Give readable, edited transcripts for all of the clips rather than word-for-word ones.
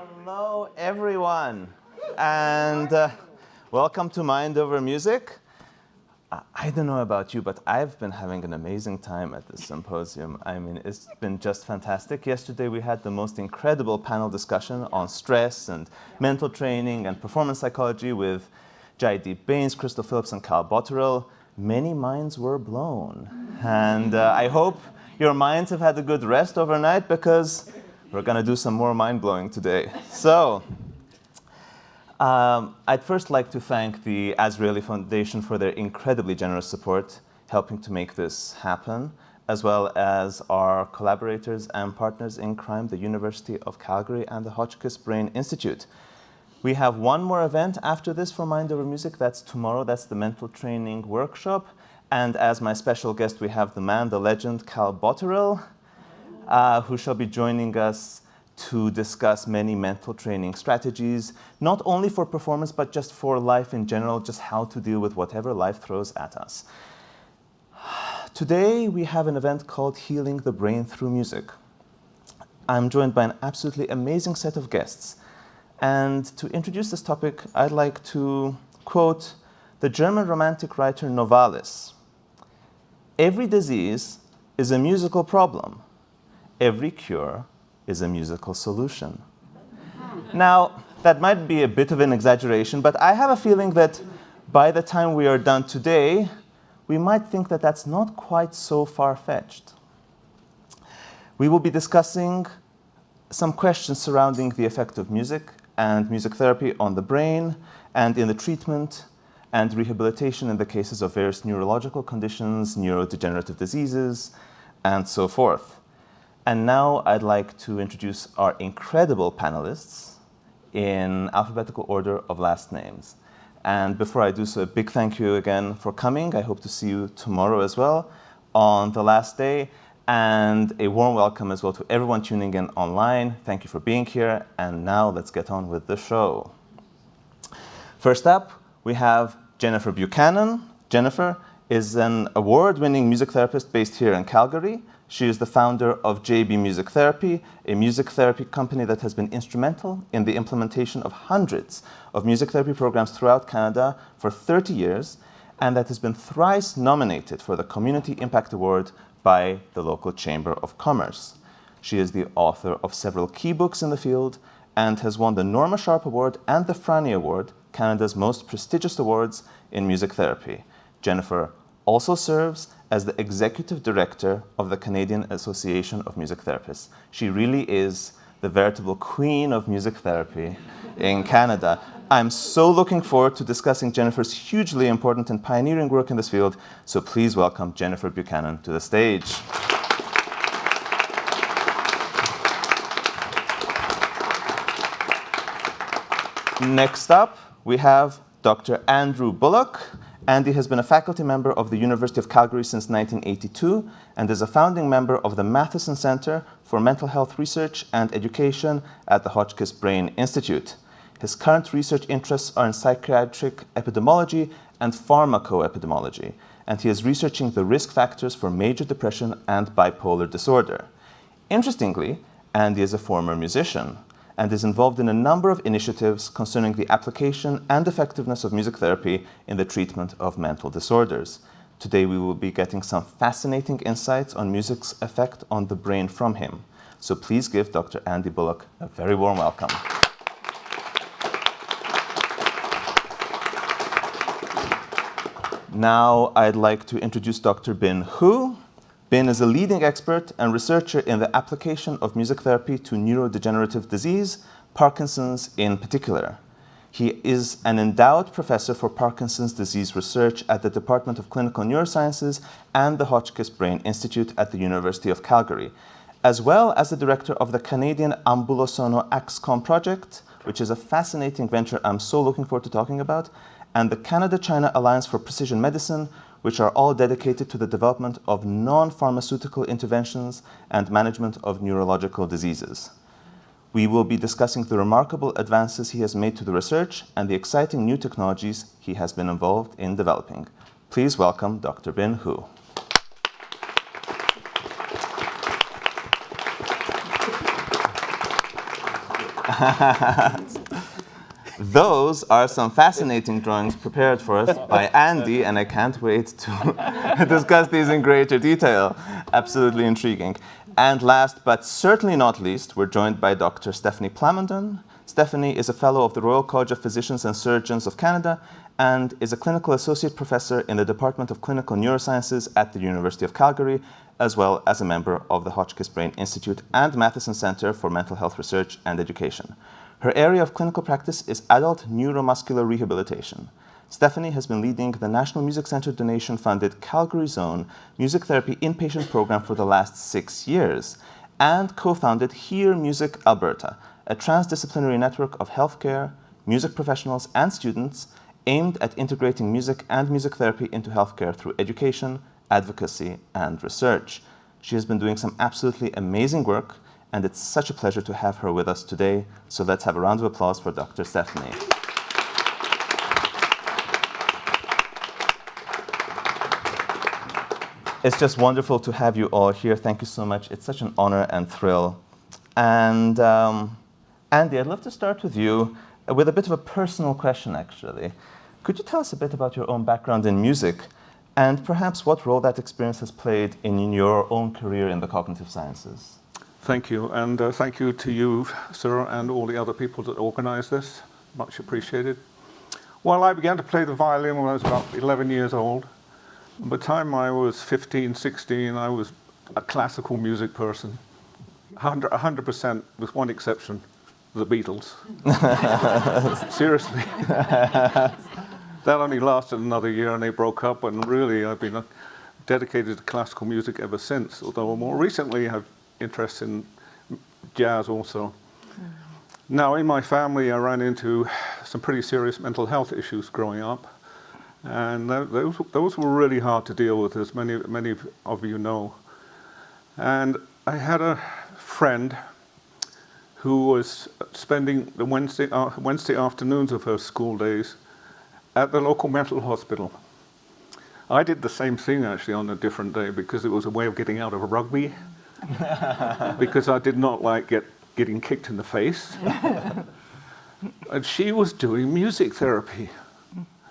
Hello, everyone, and welcome to Mind Over Music. I don't know about you, but I've been having an amazing time at this symposium. I mean, it's been just fantastic. Yesterday, we had the most incredible panel discussion on stress and mental training and performance psychology with Jaideep Bains, Crystal Phillips, and Cal Botterill. Many minds were blown, and I hope your minds have had a good rest overnight, because we're going to do some more mind-blowing today. So, I'd first like to thank the Azrieli Foundation for their incredibly generous support helping to make this happen, as well as our collaborators and partners in crime, the University of Calgary and the Hotchkiss Brain Institute. We have one more event after this for Mind Over Music. That's tomorrow. That's the mental training workshop. And as my special guest, we have the man, the legend, Cal Botterill, who shall be joining us to discuss many mental training strategies, not only for performance, but just for life in general, just how to deal with whatever life throws at us. Today, we have an event called Healing the Brain Through Music. I'm joined by an absolutely amazing set of guests. And to introduce this topic, I'd like to quote the German romantic writer Novalis. "Every disease is a musical problem. Every cure is a musical solution." Now, that might be a bit of an exaggeration, but I have a feeling that by the time we are done today, we might think that that's not quite so far-fetched. We will be discussing some questions surrounding the effect of music and music therapy on the brain and in the treatment and rehabilitation in the cases of various neurological conditions, neurodegenerative diseases, and so forth. And now I'd like to introduce our incredible panelists in alphabetical order of last names. And before I do so, a big thank you again for coming. I hope to see you tomorrow as well on the last day. And a warm welcome as well to everyone tuning in online. Thank you for being here. And now let's get on with the show. First up, we have Jennifer Buchanan. Jennifer is an award-winning music therapist based here in Calgary. She is the founder of JB Music Therapy, a music therapy company that has been instrumental in the implementation of hundreds of music therapy programs throughout Canada for 30 years, and that has been thrice nominated for the Community Impact Award by the local Chamber of Commerce. She is the author of several key books in the field and has won the Norma Sharp Award and the Franny Award, Canada's most prestigious awards in music therapy. Jennifer also serves as the executive director of the Canadian Association of Music Therapists. She really is the veritable queen of music therapy in Canada. I'm so looking forward to discussing Jennifer's hugely important and pioneering work in this field, so please welcome Jennifer Buchanan to the stage. Next up, we have Dr. Andrew Bullock. Andy has been a faculty member of the University of Calgary since 1982 and is a founding member of the Matheson Center for Mental Health Research and Education at the Hotchkiss Brain Institute. His current research interests are in psychiatric epidemiology and pharmacoepidemiology, and he is researching the risk factors for major depression and bipolar disorder. Interestingly, Andy is a former musician and is involved in a number of initiatives concerning the application and effectiveness of music therapy in the treatment of mental disorders. Today we will be getting some fascinating insights on music's effect on the brain from him. So please give Dr. Andy Bullock a very warm welcome. Now I'd like to introduce Dr. Bin Hu. Bin is a leading expert and researcher in the application of music therapy to neurodegenerative disease, Parkinson's in particular. He is an endowed professor for Parkinson's disease research at the Department of Clinical Neurosciences and the Hotchkiss Brain Institute at the University of Calgary, as well as the director of the Canadian Ambulosono AXCOM project, which is a fascinating venture I'm so looking forward to talking about, and the Canada-China Alliance for Precision Medicine, which are all dedicated to the development of non-pharmaceutical interventions and management of neurological diseases. We will be discussing the remarkable advances he has made to the research and the exciting new technologies he has been involved in developing. Please welcome Dr. Bin Hu. Those are some fascinating drawings prepared for us by Andy, and I can't wait to discuss these in greater detail. Absolutely intriguing. And last but certainly not least, we're joined by Dr. Stephanie Plamondon. Stephanie is a fellow of the Royal College of Physicians and Surgeons of Canada and is a clinical associate professor in the Department of Clinical Neurosciences at the University of Calgary, as well as a member of the Hotchkiss Brain Institute and Matheson Center for Mental Health Research and Education. Her area of clinical practice is adult neuromuscular rehabilitation. Stephanie has been leading the National Music Center donation-funded Calgary Zone Music Therapy Inpatient Program for the last 6 years and co-founded Hear Music Alberta, a transdisciplinary network of healthcare, music professionals, and students aimed at integrating music and music therapy into healthcare through education, advocacy, and research. She has been doing some absolutely amazing work, and it's such a pleasure to have her with us today. So let's have a round of applause for Dr. Stephanie. It's just wonderful to have you all here. Thank you so much. It's such an honor and thrill. And Andy, I'd love to start with you with a bit of a personal question, actually. Could you tell us a bit about your own background in music and perhaps what role that experience has played in your own career in the cognitive sciences? Thank you, and thank you to you, sir, and all the other people that organised this. Much appreciated. Well, I began to play the violin when I was about 11 years old. By the time I was 15, 16, I was a classical music person. 100% with one exception, the Beatles. Seriously. That only lasted another year and they broke up, and really I've been dedicated to classical music ever since, although more recently I've interest in jazz also. Now, in my family, I ran into some pretty serious mental health issues growing up, and those were really hard to deal with, as many of you know. And I had a friend who was spending the Wednesday afternoons of her school days at the local mental hospital. I did the same thing actually on a different day because it was a way of getting out of rugby. Because I did not like getting kicked in the face. And she was doing music therapy.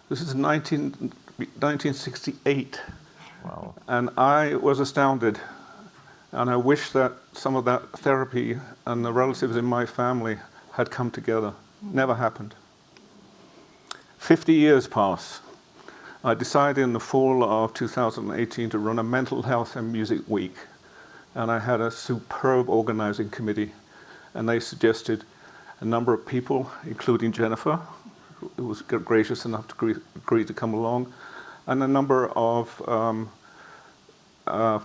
This is 1968. Wow. And I was astounded. And I wish that some of that therapy and the relatives in my family had come together. Never happened. 50 years pass. I decided in the fall of 2018 to run a mental health and music week. And I had a superb organizing committee, and they suggested a number of people, including Jennifer, who was gracious enough to agree to come along, and a number of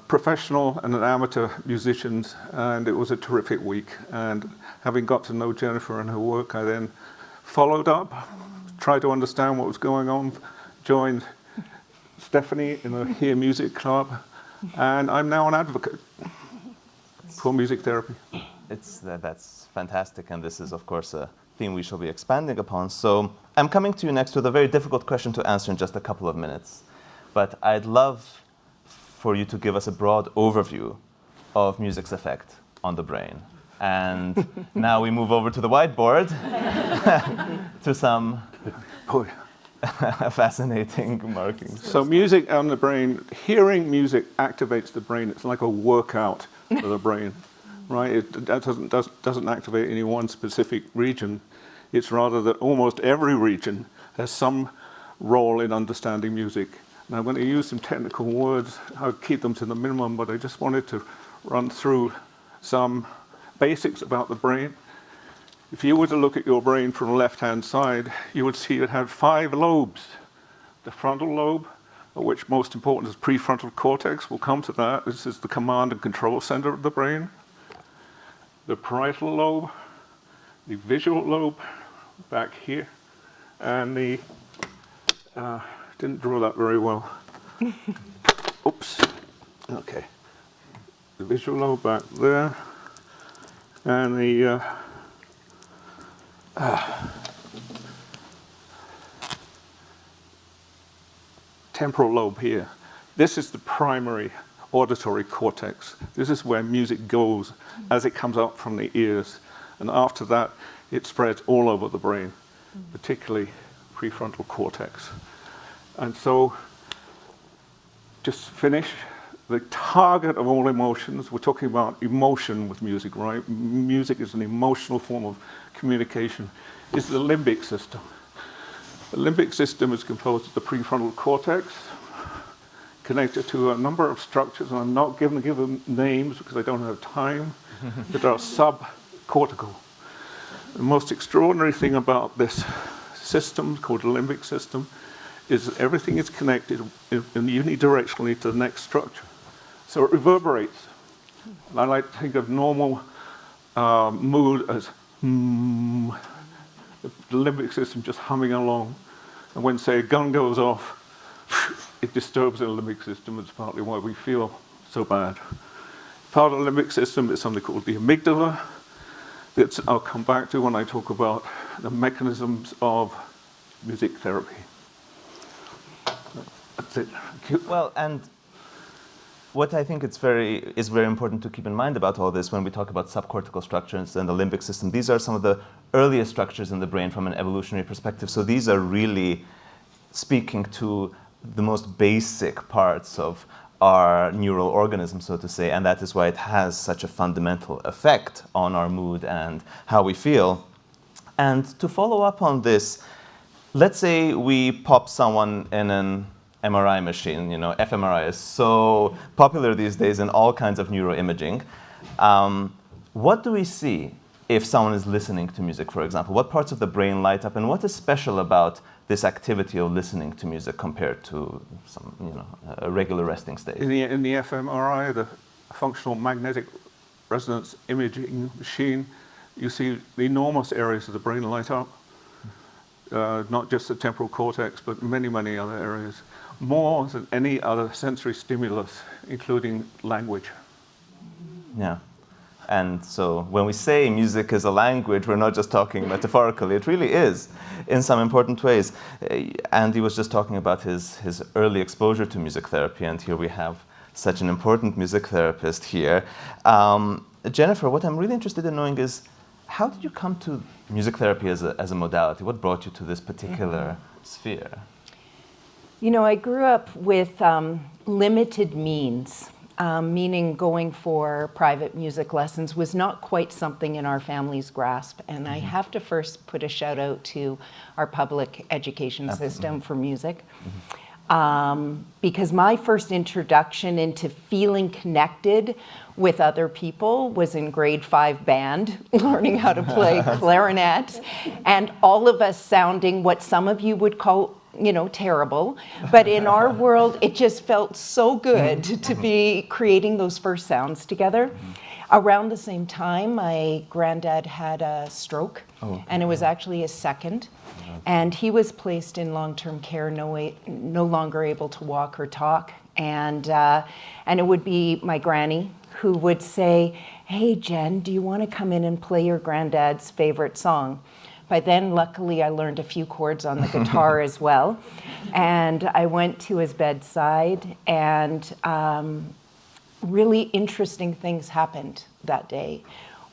professional and amateur musicians, and it was a terrific week. And having got to know Jennifer and her work, I then followed up, tried to understand what was going on, joined Stephanie in the Hear Music Club, and I'm now an advocate for music therapy. That's fantastic, and this is, of course, a theme we shall be expanding upon. So I'm coming to you next with a very difficult question to answer in just a couple of minutes. But I'd love for you to give us a broad overview of music's effect on the brain. And now we move over to the whiteboard to some fascinating markings. So music on the brain, hearing music activates the brain. It's like a workout for the brain, right? It doesn't activate any one specific region. It's rather that almost every region has some role in understanding music. Now, I'm going to use some technical words. I'll keep them to the minimum, but I just wanted to run through some basics about the brain. If you were to look at your brain from the left-hand side, you would see it had 5 lobes. The frontal lobe, of which most important is prefrontal cortex. We'll come to that. This is the command and control center of the brain. The parietal lobe, the visual lobe back here, and the, didn't draw that very well. Oops, okay. The visual lobe back there, and the temporal lobe here. This is the primary auditory cortex. This is where music goes as it comes up from the ears. And after that, it spreads all over the brain, particularly prefrontal cortex. And so, just finish, the target of all emotions, we're talking about emotion with music, right? Music is an emotional form of communication, is the limbic system. The limbic system is composed of the prefrontal cortex, connected to a number of structures, and I'm not going to give them names because I don't have time, that are subcortical. The most extraordinary thing about this system, called the limbic system, is that everything is connected unidirectionally to the next structure. So it reverberates. And I like to think of normal mood as the limbic system just humming along. And when, say, a gun goes off, it disturbs the limbic system. It's partly why we feel so bad. Part of the limbic system is something called the amygdala, that I'll come back to when I talk about the mechanisms of music therapy. That's it. Thank you. Well, and what I think is very important to keep in mind about all this when we talk about subcortical structures and the limbic system, these are some of the earliest structures in the brain from an evolutionary perspective. So these are really speaking to the most basic parts of our neural organism, so to say, and that is why it has such a fundamental effect on our mood and how we feel. And to follow up on this, let's say we pop someone in an MRI machine. You know, fMRI is so popular these days in all kinds of neuroimaging. What do we see if someone is listening to music, for example? What parts of the brain light up, and what is special about this activity of listening to music compared to some, a regular resting state? In the fMRI, the functional magnetic resonance imaging machine, you see the enormous areas of the brain light up. Not just the temporal cortex, but many, many other areas. More than any other sensory stimulus, including language. Yeah. And so when we say music is a language, we're not just talking metaphorically. It really is in some important ways. Andy was just talking about his early exposure to music therapy, and here we have such an important music therapist here. Jennifer, what I'm really interested in knowing is, how did you come to music therapy as a modality? What brought you to this particular sphere? You know, I grew up with limited means. Meaning going for private music lessons was not quite something in our family's grasp. And I have to first put a shout out to our public education system for music. Because my first introduction into feeling connected with other people was in grade 5 band, learning how to play clarinet, and all of us sounding what some of you would call terrible. But in our world, it just felt so good to be creating those first sounds together. Around the same time, my granddad had a stroke, and it was actually his second. And he was placed in long-term care, no longer able to walk or talk. And it would be my granny who would say, "Hey, Jen, do you want to come in and play your granddad's favorite song?" By then, luckily, I learned a few chords on the guitar as well. And I went to his bedside, and really interesting things happened that day,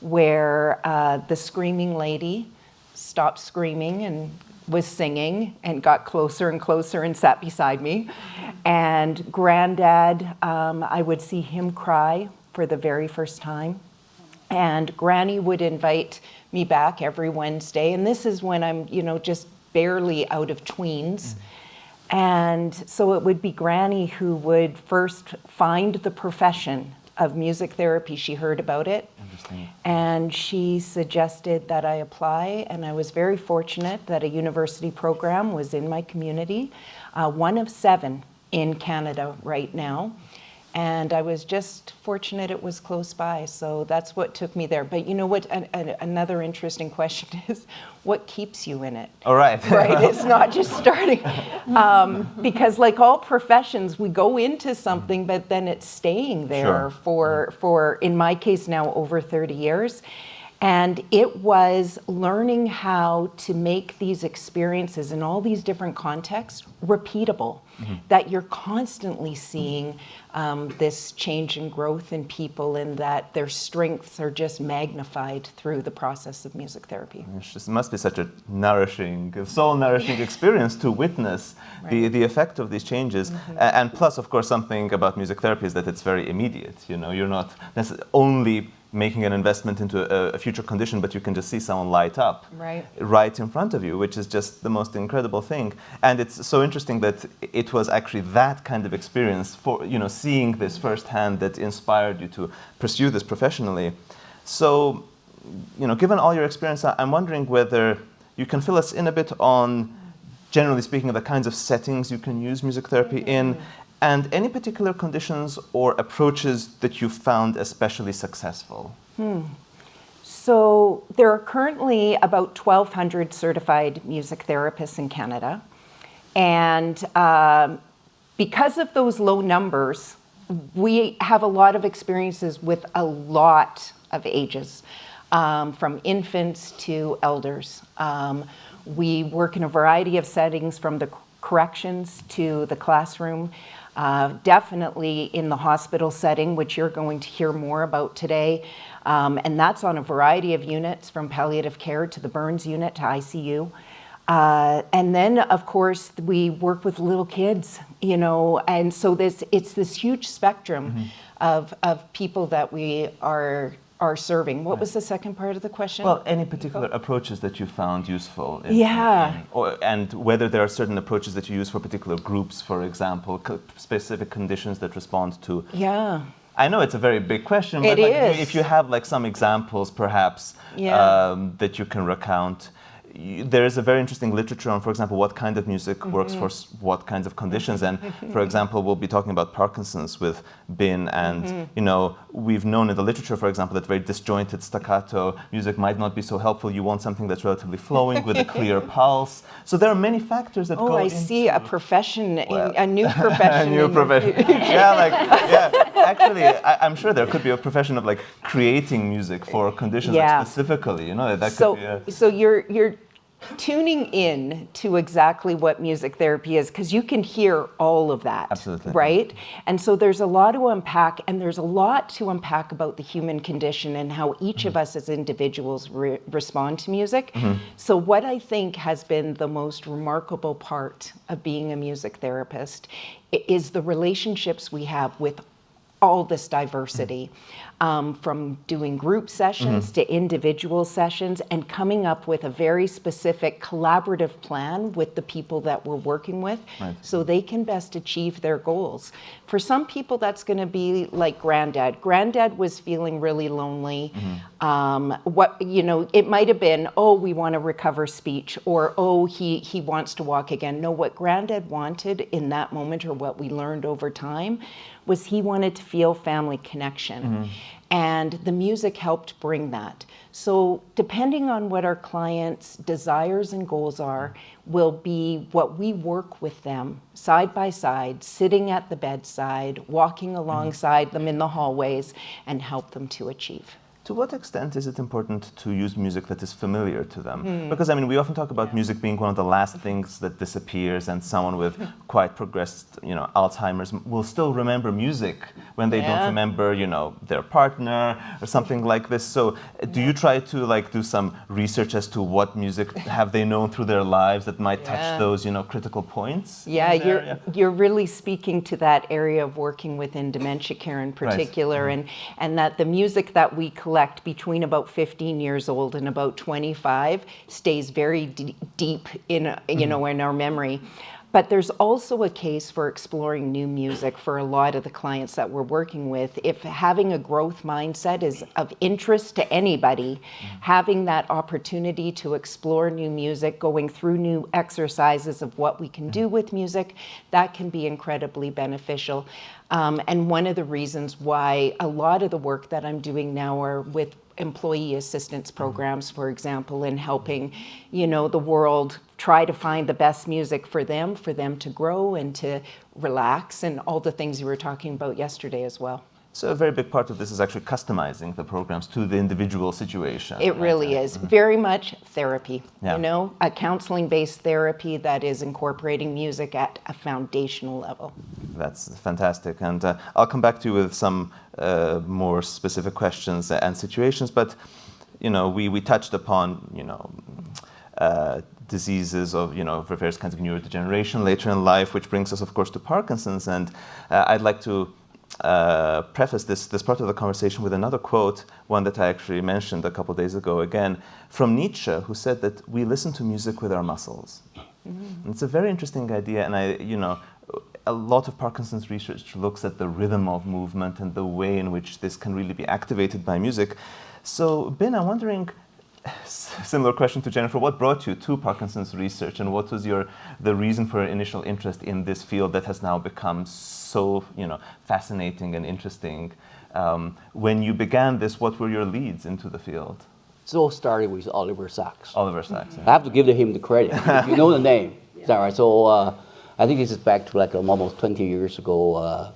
where the screaming lady stopped screaming and was singing and got closer and closer and sat beside me. And Granddad, I would see him cry for the very first time. And Granny would invite me back every Wednesday. And this is when I'm, just barely out of tweens. And so it would be Granny who would first find the profession of music therapy. She heard about it. And she suggested that I apply. And I was very fortunate that a university program was in my community, one of 7 in Canada right now. And I was just fortunate it was close by, so that's what took me there. But you know what, another interesting question is, what keeps you in it? All right. Right, it's not just starting. Because like all professions, we go into something, but then it's staying there for, in my case now, over 30 years. And it was learning how to make these experiences in all these different contexts repeatable, that you're constantly seeing this change and growth in people, and that their strengths are just magnified through the process of music therapy. It must be such a nourishing, soul-nourishing experience to witness the effect of these changes. And plus, of course, something about music therapy is that it's very immediate. You know, you're not only making an investment into a future condition, but you can just see someone light up right in front of you, which is just the most incredible thing. And it's so interesting that it was actually that kind of experience, for seeing this firsthand, that inspired you to pursue this professionally. So, given all your experience, I'm wondering whether you can fill us in a bit on, generally speaking, the kinds of settings you can use music therapy in, and any particular conditions or approaches that you found especially successful. So there are currently about 1,200 certified music therapists in Canada. And because of those low numbers, we have a lot of experiences with a lot of ages, from infants to elders. We work in a variety of settings, from the corrections to the classroom. Definitely in the hospital setting, which you're going to hear more about today. And that's on a variety of units, from palliative care to the burns unit to ICU. And then, of course, we work with little kids, and so it's this huge spectrum of people that we are serving. What was the second part of the question? Well, any particular approaches that you found useful? And whether there are certain approaches that you use for particular groups, for example, specific conditions that respond to. I know it's a very big question, but if you have some examples, perhaps, that you can recount. There is a very interesting literature on, for example, what kind of music works for what kinds of conditions. And, for example, we'll be talking about Parkinson's with Bin. And, we've known in the literature, for example, that very disjointed staccato music might not be so helpful. You want something that's relatively flowing with a clear pulse. So there are many factors that go into... see a profession, a new profession. A new profession. Actually, I'm sure there could be a profession of creating music for conditions specifically. That could be So you're tuning in to exactly what music therapy is, because you can hear all of that. Absolutely. Right? And so there's a lot to unpack, and there's a lot to unpack about the human condition and how each of us as individuals respond to music. So what I think has been the most remarkable part of being a music therapist is the relationships we have with all this diversity, from doing group sessions to individual sessions, and coming up with a very specific collaborative plan with the people that we're working with, so they can best achieve their goals. For some people, that's going to be like Granddad. Granddad was feeling really lonely. It might have been, we want to recover speech, or he wants to walk again. No, what Granddad wanted in that moment, or what we learned over time, was he wanted to feel family connection. And the music helped bring that. So depending on what our clients' desires and goals are, will be what we work with them side by side, sitting at the bedside, walking alongside them in the hallways, and help them to achieve. To what extent is it important to use music that is familiar to them? Because, we often talk about music being one of the last things that disappears, and someone with quite progressed, Alzheimer's will still remember music when they don't remember, their partner or something like this. So do you try to, do some research as to what music have they known through their lives that might touch those, critical points? You're really speaking to that area of working within dementia care in particular, and that the music that we collect between about 15 years old and about 25 stays very deep in in our memory. But there's also a case for exploring new music for a lot of the clients that we're working with. If having a growth mindset is of interest to anybody, having that opportunity to explore new music, going through new exercises of what we can do with music, that can be incredibly beneficial. And one of the reasons why a lot of the work that I'm doing now are with employee assistance programs, for example, in helping, the world try to find the best music for them to grow and to relax, and all the things you were talking about yesterday as well. So a very big part of this is actually customizing the programs to the individual situation. It really is. Very much therapy, Yeah. you know, a counseling-based therapy that is incorporating music at a foundational level. That's fantastic. And I'll come back to you with some more specific questions and situations. But, you know, we touched upon, you know, diseases of, you know, various kinds of neurodegeneration later in life, which brings us, of course, to Parkinson's. And I'd like to preface this part of the conversation with another quote, one that I actually mentioned a couple of days ago again, from Nietzsche, who said that we listen to music with our muscles. Mm-hmm. It's a very interesting idea, and you know, a lot of Parkinson's research looks at the rhythm of movement and the way in which this can really be activated by music. So, Ben, I'm wondering, similar question to Jennifer, what brought you to Parkinson's research, and what was the reason for your initial interest in this field that has now become so, you know, fascinating and interesting? When you began this, what were your leads into the field? It all started with Oliver Sacks. Oliver Sacks. I have to give him the credit. You know the name. Is that right? So I think this is back to like almost 20 years ago.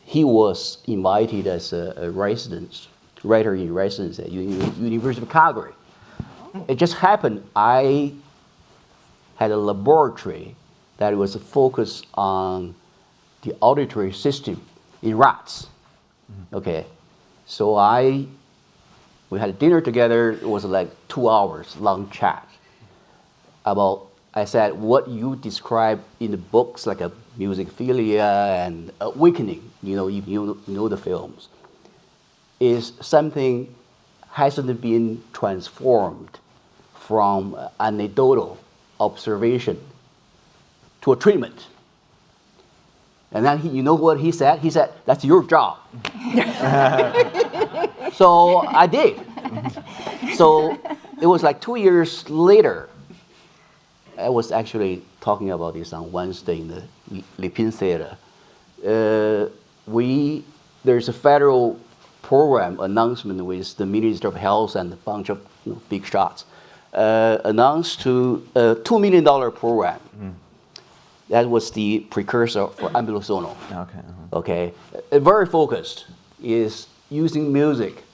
He was invited as a writer in residence at University of Calgary. It just happened I had a laboratory that was focused on the auditory system in rats. Mm-hmm. Okay, so we had dinner together. It was like 2 hours long chat about, I said, what you describe in the books like a musicphilia and awakening, you know, if you know the films, is something hasn't been transformed from anecdotal observation to a treatment. And then you know what he said? He said, that's your job. So I did. So it was like 2 years later. I was actually talking about this on Wednesday in the Lipin Theater. There's a federal program announcement with the Minister of Health and a bunch of big shots. Announced to a $2 million program. Mm. That was the precursor for Ambulosono. Okay. Okay. Very focused, is using music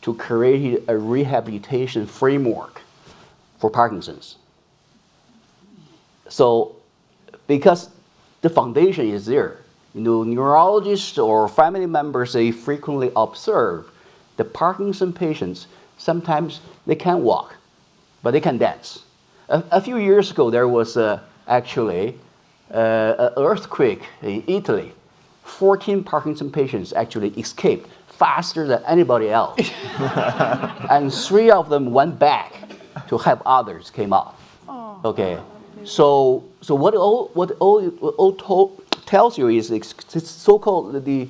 to create a rehabilitation framework for Parkinson's. So, because the foundation is there, you know, neurologists or family members, they frequently observe the Parkinson patients, sometimes they can't walk, but they can dance. A few years ago, there was actually an earthquake in Italy. 14 Parkinson patients actually escaped faster than anybody else. And 3 of them went back to help others came out. Oh. Okay. So what all tells you is it's so-called the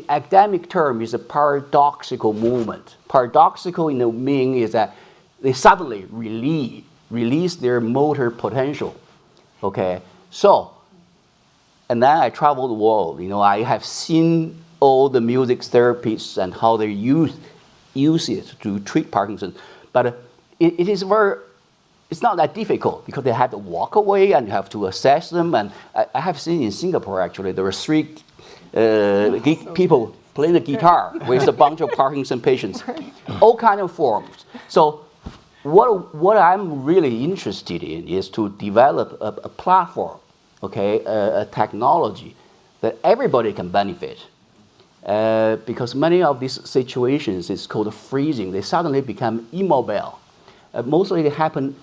academic term is a paradoxical movement. Paradoxical in the meaning is that they suddenly release their motor potential. Okay, so, and then I traveled the world. You know, I have seen all the music therapies and how they use it to treat Parkinson's, but it's not that difficult because they have to walk away and you have to assess them. And I have seen in Singapore actually there were 3 people playing the guitar with a bunch of Parkinson patients, all kind of forms. So what I'm really interested in is to develop a platform, okay, a technology that everybody can benefit. Because many of these situations is called freezing. They suddenly become immobile. Mostly they happen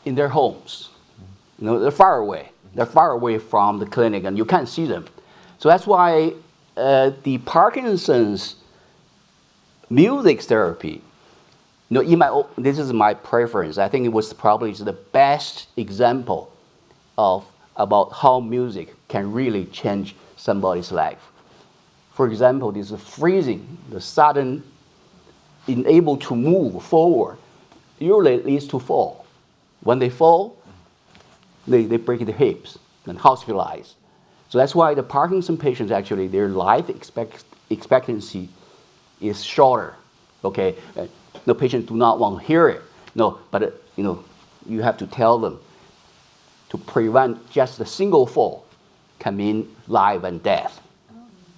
in their homes. You know, they're far away. They're far away from the clinic and you can't see them. So that's why the Parkinson's music therapy, you know, this is my preference. I think it was probably the best example about how music can really change somebody's life. For example, this freezing, the sudden unable to move forward, usually leads to fall. When they fall, they break their hips and hospitalized. So that's why the Parkinson patients actually, their life expectancy is shorter. Okay, the patient do not want to hear it. No, but you know, you have to tell them to prevent just a single fall can mean life and death.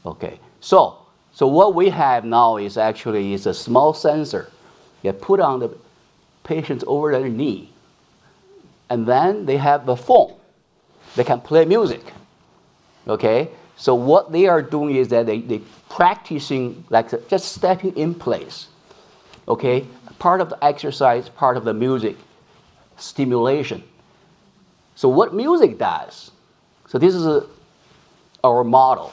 Okay, So what we have now is actually a small sensor that put on the patients over their knee. And then they have a phone. They can play music. Okay? So what they are doing is that they practicing like just stepping in place. Okay? Part of the exercise, part of the music stimulation. So what music does, so this is our model.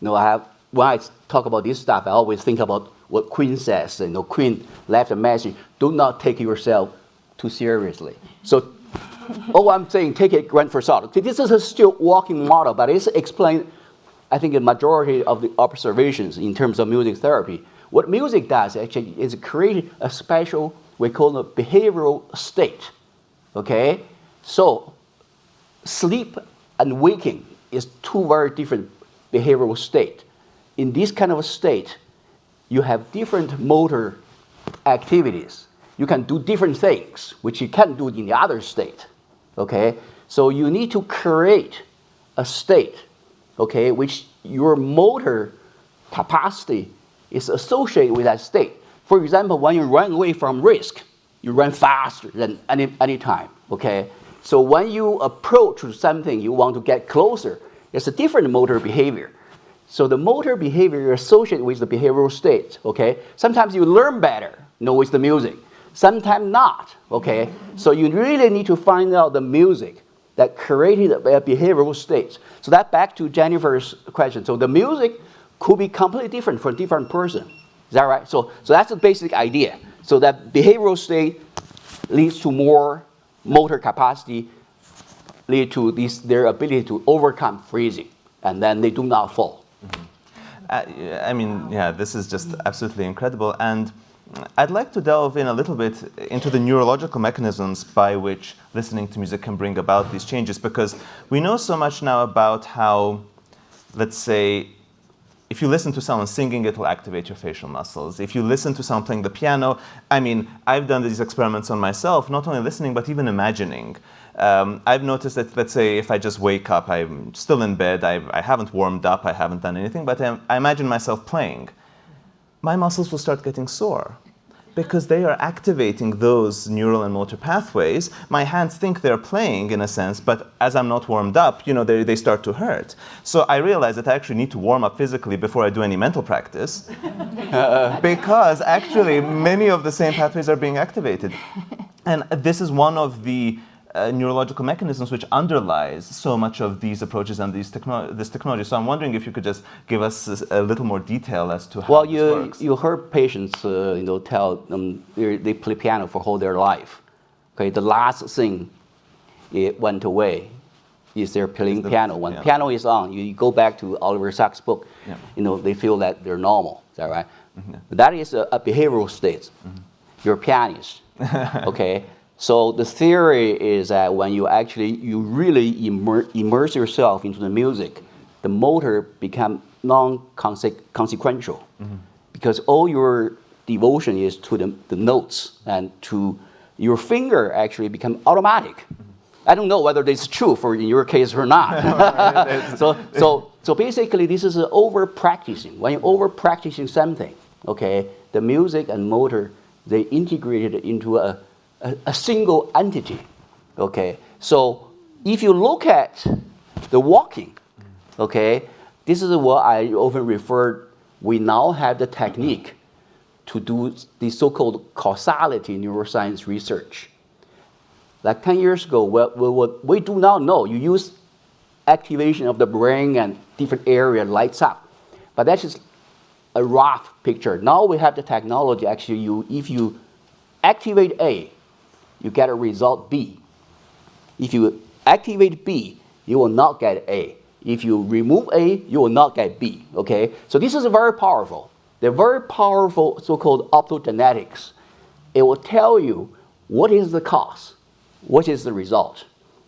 You know, when I talk about this stuff, I always think about what Queen says. You know, Queen left a message, do not take yourself too seriously. So all I'm saying, take it grand for salt. This is a still walking model, but it's explained, I think, a majority of the observations in terms of music therapy. What music does actually is create a special, we call it behavioral state. Okay? So sleep and waking is two very different behavioral states. In this kind of a state, you have different motor activities. You can do different things, which you can't do in the other state. Okay? So you need to create a state, okay, which your motor capacity is associated with that state. For example, when you run away from risk, you run faster than any time. Okay? So when you approach something you want to get closer, it's a different motor behavior. So the motor behavior is associated with the behavioral state. Okay? Sometimes you learn better, you know, with the music. Sometimes not. Okay? So you really need to find out the music that created a behavioral state. So that back to Jennifer's question. So the music could be completely different for a different person. Is that right? So that's the basic idea. So that behavioral state leads to more motor capacity, lead to their ability to overcome freezing, and then they do not fall. I mean, yeah, this is just absolutely incredible. And I'd like to delve in a little bit into the neurological mechanisms by which listening to music can bring about these changes, because we know so much now about how, let's say, if you listen to someone singing, it will activate your facial muscles. If you listen to someone playing the piano, I mean, I've done these experiments on myself, not only listening, but even imagining. I've noticed that, let's say, if I just wake up, I'm still in bed, I haven't warmed up, I haven't done anything, but I imagine myself playing. My muscles will start getting sore because they are activating those neural and motor pathways. My hands think they're playing in a sense, but as I'm not warmed up, you know, they start to hurt. So I realize that I actually need to warm up physically before I do any mental practice because actually many of the same pathways are being activated. And this is one of the neurological mechanisms which underlies so much of these approaches and this technology. So I'm wondering if you could just give us a little more detail as to how this works. You heard patients, you know, tell them they play piano for whole their life. Okay, the last thing it went away is they're playing piano. When piano is on, you go back to Oliver Sacks' book. Yeah. You know, they feel that they're normal. Is that right? Mm-hmm. That is a behavioral state. Mm-hmm. You're a pianist. Okay. So the theory is that when you really immerse yourself into the music, the motor become non-consequential because all your devotion is to the notes, and to your finger actually become automatic. I don't know whether this is true for in your case or not. So basically this is over practicing. When you're over practicing something, okay, the music and motor, they integrated into a single entity, okay? So if you look at the walking, okay, this is what I often refer, we now have the technique to do the so-called causality neuroscience research. Like 10 years ago, we do not know. You use activation of the brain and different area lights up, but that's just a rough picture. Now we have the technology, actually, if you activate A, you get a result B. If you activate B, you will not get A. If you remove A, you will not get B, okay? So this is very powerful. The very powerful so-called optogenetics. It will tell you what is the cause, what is the result,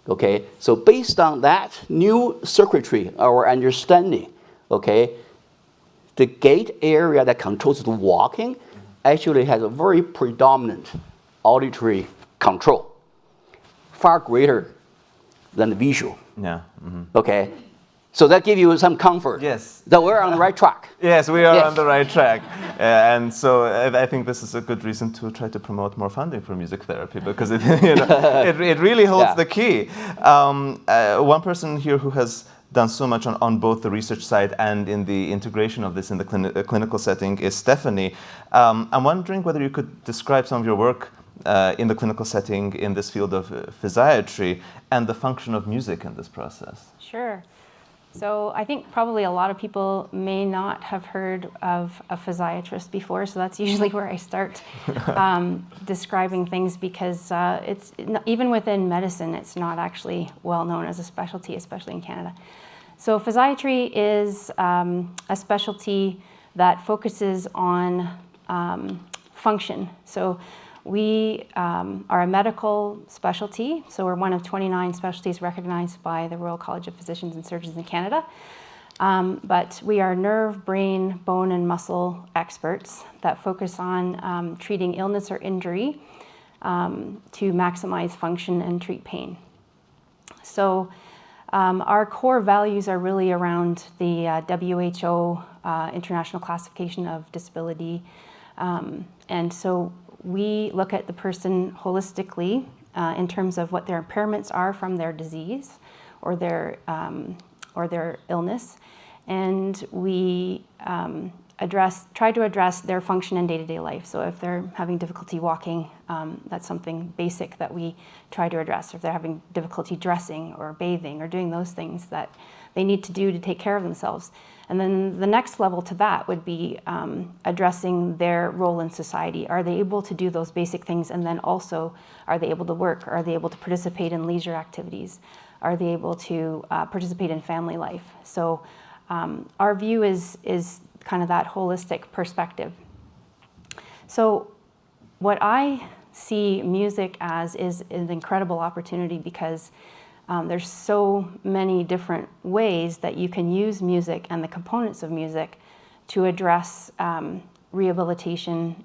okay? So based on that new circuitry, our understanding, okay, the gate area that controls the walking actually has a very predominant auditory control, far greater than the visual. Yeah. Mm-hmm. Okay, So that gives you some comfort. Yes. That we're on the right track. Yes, we are Yes. on the right track. And so I think this is a good reason to try to promote more funding for music therapy, because it, it really holds Yeah. the key. One person here who has done so much on both the research side and in the integration of this in the clinical setting is Stephanie. I'm wondering whether you could describe some of your work in the clinical setting in this field of physiatry and the function of music in this process. Sure. So I think probably a lot of people may not have heard of a physiatrist before, so that's usually where I start describing things, because it's even within medicine, it's not actually well known as a specialty, especially in Canada. So physiatry is a specialty that focuses on function. So we are a medical specialty, so we're one of 29 specialties recognized by the Royal College of Physicians and Surgeons in Canada. But we are nerve, brain, bone, and muscle experts that focus on treating illness or injury to maximize function and treat pain. So our core values are really around the WHO International Classification of Disability. And so we look at the person holistically in terms of what their impairments are from their disease or their illness, and we try to address their function in day-to-day life. So if they're having difficulty walking, that's something basic that we try to address. If they're having difficulty dressing or bathing or doing those things that they need to do to take care of themselves. And then the next level to that would be addressing their role in society. Are they able to do those basic things? And then also, are they able to work? Are they able to participate in leisure activities? Are they able to participate in family life? So our view is kind of that holistic perspective. So what I see music as is an incredible opportunity, because there's so many different ways that you can use music and the components of music to address rehabilitation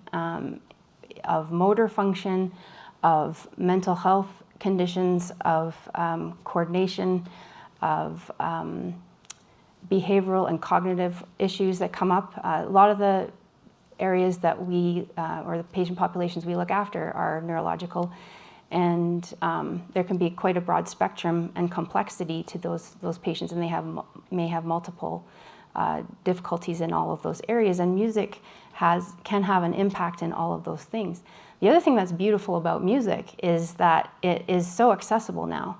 of motor function, of mental health conditions, of coordination, of behavioral and cognitive issues that come up. A lot of the areas that we, or the patient populations we look after, are neurological. And there can be quite a broad spectrum and complexity to those patients, and they may have multiple difficulties in all of those areas. And music can have an impact in all of those things. The other thing that's beautiful about music is that it is so accessible now,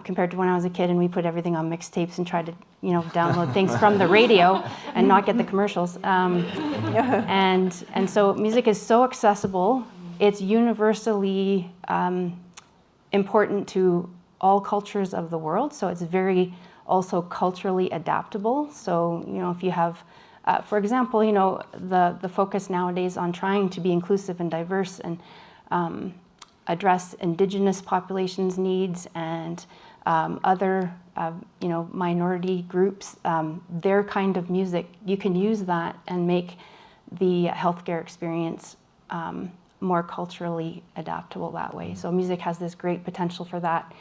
compared to when I was a kid and we put everything on mixtapes and tried to download things from the radio and not get the commercials. And so music is so accessible. It's universally important to all cultures of the world, so it's very also culturally adaptable. So, if you have, for example, the focus nowadays on trying to be inclusive and diverse and address Indigenous populations' needs and other, minority groups, their kind of music, you can use that and make the healthcare experience more culturally adaptable that way. So music has this great potential for that,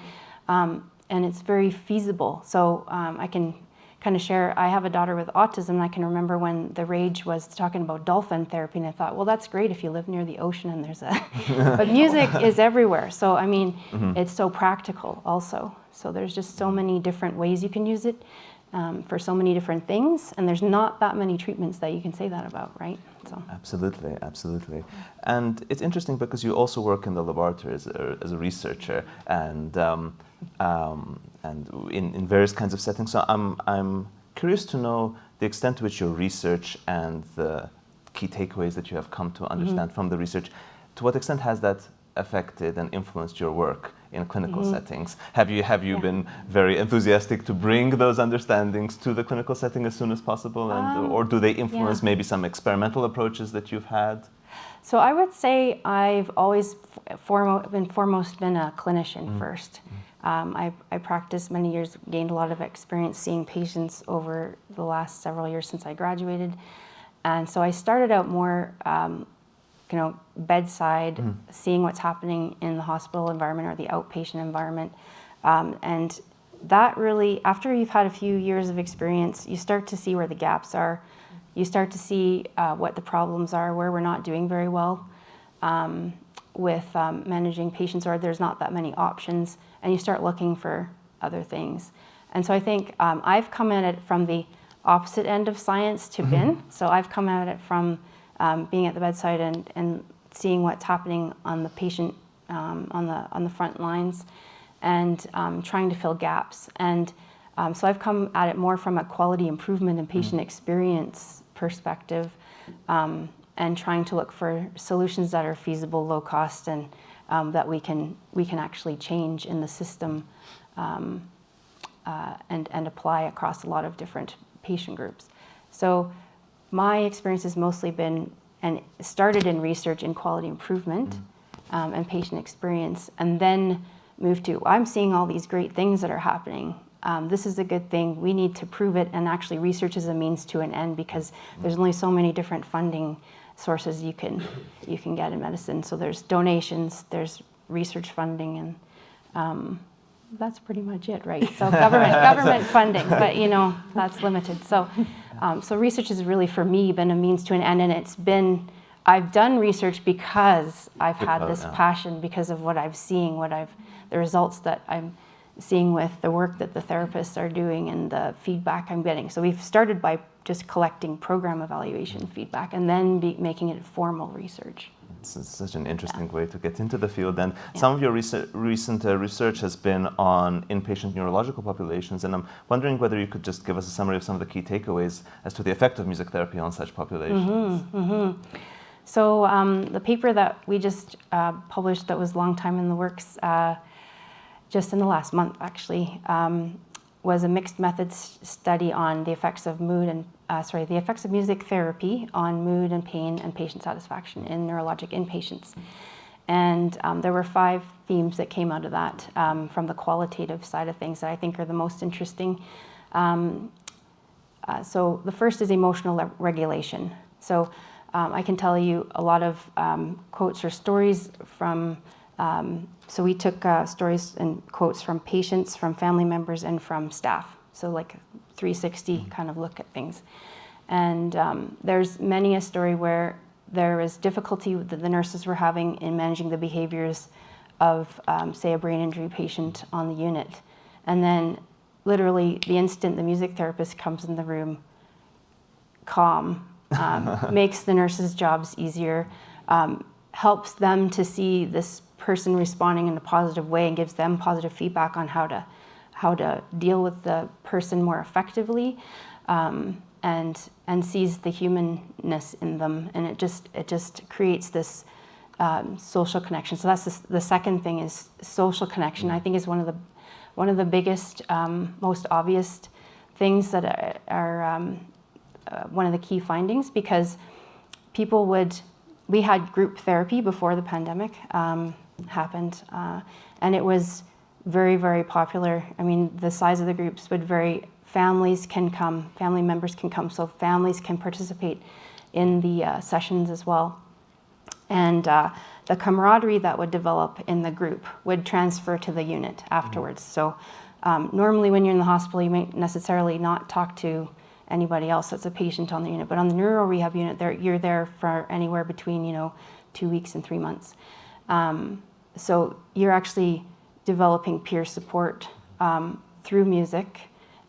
and it's very feasible. So I can kind of share, I have a daughter with autism, and I can remember when the rage was talking about dolphin therapy, and I thought, well, that's great if you live near the ocean and there's but music is everywhere. So, it's so practical also. So there's just so many different ways you can use it for so many different things, and there's not that many treatments that you can say that about, right? So. Absolutely, absolutely. And it's interesting because you also work in the laboratory as a researcher and in various kinds of settings. So I'm curious to know the extent to which your research and the key takeaways that you have come to understand from the research, to what extent has that affected and influenced your work in clinical settings? Have you been very enthusiastic to bring those understandings to the clinical setting as soon as possible, and or do they influence maybe some experimental approaches that you've had? So I would say I've always foremost been a clinician first. I practiced many years, gained a lot of experience seeing patients over the last several years since I graduated, and so I started out more bedside, seeing what's happening in the hospital environment or the outpatient environment, and that really, after you've had a few years of experience, you start to see where the gaps are. You start to see what the problems are, where we're not doing very well with managing patients, or there's not that many options, and you start looking for other things. And so I think I've come at it from the opposite end of science to BIN. So I've come at it from being at the bedside and seeing what's happening on the patient on the front lines, and trying to fill gaps. And so I've come at it more from a quality improvement and patient experience perspective, and trying to look for solutions that are feasible, low cost, and that we can actually change in the system and apply across a lot of different patient groups. So my experience has mostly been, and started in research in quality improvement and patient experience, and then moved to, I'm seeing all these great things that are happening. This is a good thing. We need to prove it, and actually research is a means to an end, because there's only so many different funding sources you can get in medicine. So there's donations, there's research funding, and that's pretty much it, right? So government funding, but that's limited. So so research has really, for me, been a means to an end, and it's been, I've done research because I've had this passion, because of what I've seen, the results that I'm seeing with the work that the therapists are doing and the feedback I'm getting. So we've started by just collecting program evaluation feedback, and then making it formal research. It's such an interesting way to get into the field. And some of your recent research has been on inpatient neurological populations, and I'm wondering whether you could just give us a summary of some of the key takeaways as to the effect of music therapy on such populations. So the paper that we just published, that was a long time in the works, just in the last month actually, was a mixed methods study on the effects of the effects of music therapy on mood and pain and patient satisfaction in neurologic inpatients. And there were 5 themes that came out of that from the qualitative side of things that I think are the most interesting. So the first is emotional regulation. So I can tell you a lot of quotes or stories from, so we took stories and quotes from patients, from family members, and from staff. So like 360 kind of look at things. And there's many a story where there was difficulty that the nurses were having in managing the behaviors of, say, a brain injury patient on the unit. And then literally the instant the music therapist comes in the room, calm, makes the nurses' jobs easier, helps them to see this person responding in a positive way, and gives them positive feedback on how to deal with the person more effectively, and sees the humanness in them, and it just creates this social connection. So that's the second thing, is social connection. I think is one of the biggest, most obvious things that are one of the key findings, because we had group therapy before the pandemic happened, and it was very, very popular. I mean, the size of the groups would vary. Family members can come, so families can participate in the sessions as well. And the camaraderie that would develop in the group would transfer to the unit afterwards. So normally when you're in the hospital, you may necessarily not talk to anybody else that's a patient on the unit, but on the neuro rehab unit, you're there for anywhere between 2 weeks and 3 months. So you're actually developing peer support through music,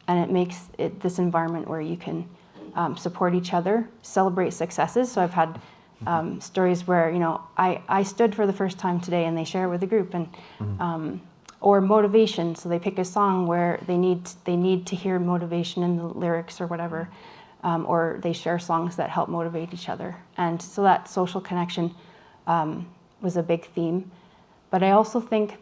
and it makes it this environment where you can support each other, celebrate successes. So I've had stories where I stood for the first time today, and they share it with the group, and or motivation. So they pick a song where they need to hear motivation in the lyrics or whatever, or they share songs that help motivate each other. And so that social connection was a big theme. But I also think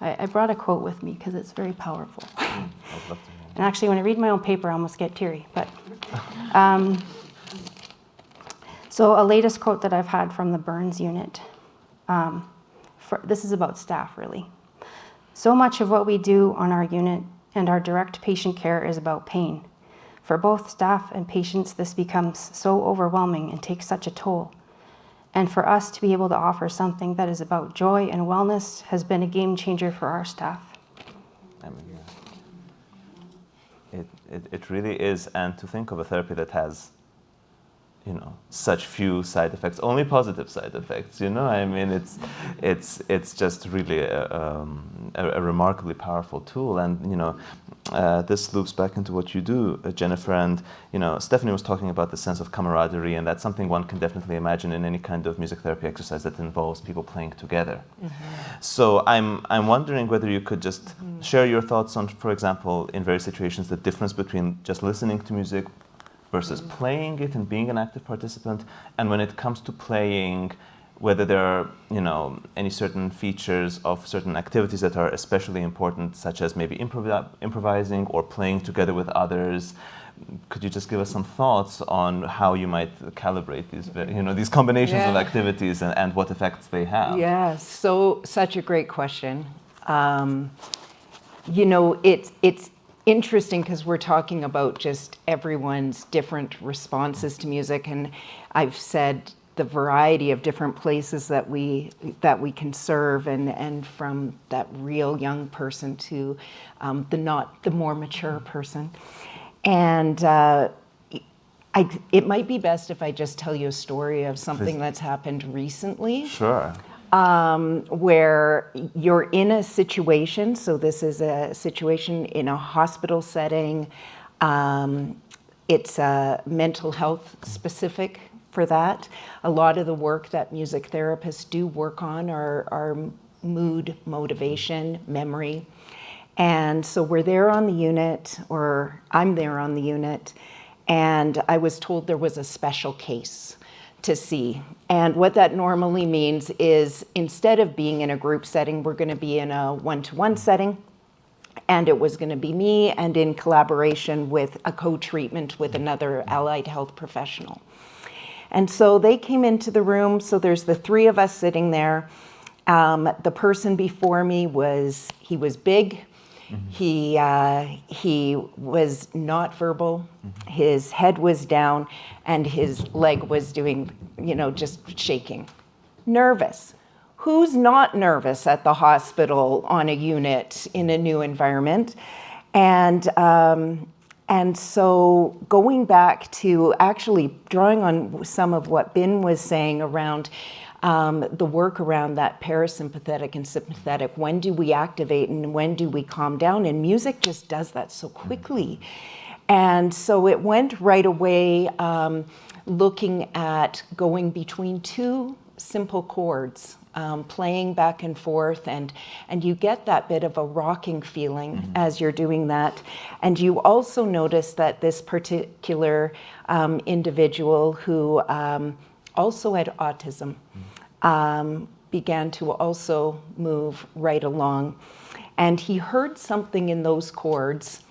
I brought a quote with me because it's very powerful. I'd love to. And actually, when I read my own paper, I almost get teary. But so a latest quote that I've had from the Burns unit. This is about staff, really. So much of what we do on our unit and our direct patient care is about pain. For both staff and patients, this becomes so overwhelming and takes such a toll. And for us to be able to offer something that is about joy and wellness has been a game changer for our staff. I mean, it really is, and to think of a therapy that has, such few side effects, only positive side effects. I mean, it's just really a remarkably powerful tool, and this loops back into what you do, Jennifer. And Stephanie was talking about the sense of camaraderie, and that's something one can definitely imagine in any kind of music therapy exercise that involves people playing together. Mm-hmm. So I'm wondering whether you could just share your thoughts on, for example, in various situations, the difference between just listening to music versus playing it and being an active participant, and when it comes to playing, whether there are, any certain features of certain activities that are especially important, such as maybe improvising or playing together with others. Could you just give us some thoughts on how you might calibrate these, these combinations of activities and what effects they have? Yeah, such a great question. It's interesting because we're talking about just everyone's different responses to music, and I've said the variety of different places that we can serve, and from that real young person to the more mature person. And it might be best if I just tell you a story of something that's happened recently. Sure. Where you're in a situation, so this is a situation in a hospital setting. It's mental health specific for that. A lot of the work that music therapists do work on are mood, motivation, memory. And so we're there on the unit, or I'm there on the unit, and I was told there was a special case to see. And what that normally means is, instead of being in a group setting, we're going to be in a one-to-one setting, and it was going to be me and in collaboration with a co-treatment with another allied health professional. And so they came into the room, so there's the three of us sitting there. The person before me was big. Mm-hmm. He was not verbal. Mm-hmm. His head was down, and his leg was doing, just shaking. Nervous. Who's not nervous at the hospital on a unit in a new environment? And so going back to actually drawing on some of what Bin was saying around the work around that parasympathetic and sympathetic. When do we activate and when do we calm down? And music just does that so quickly. And so it went right away looking at going between two simple chords, playing back and forth, and you get that bit of a rocking feeling as you're doing that. And you also notice that this particular individual who also had autism, began to also move right along. And he heard something in those chords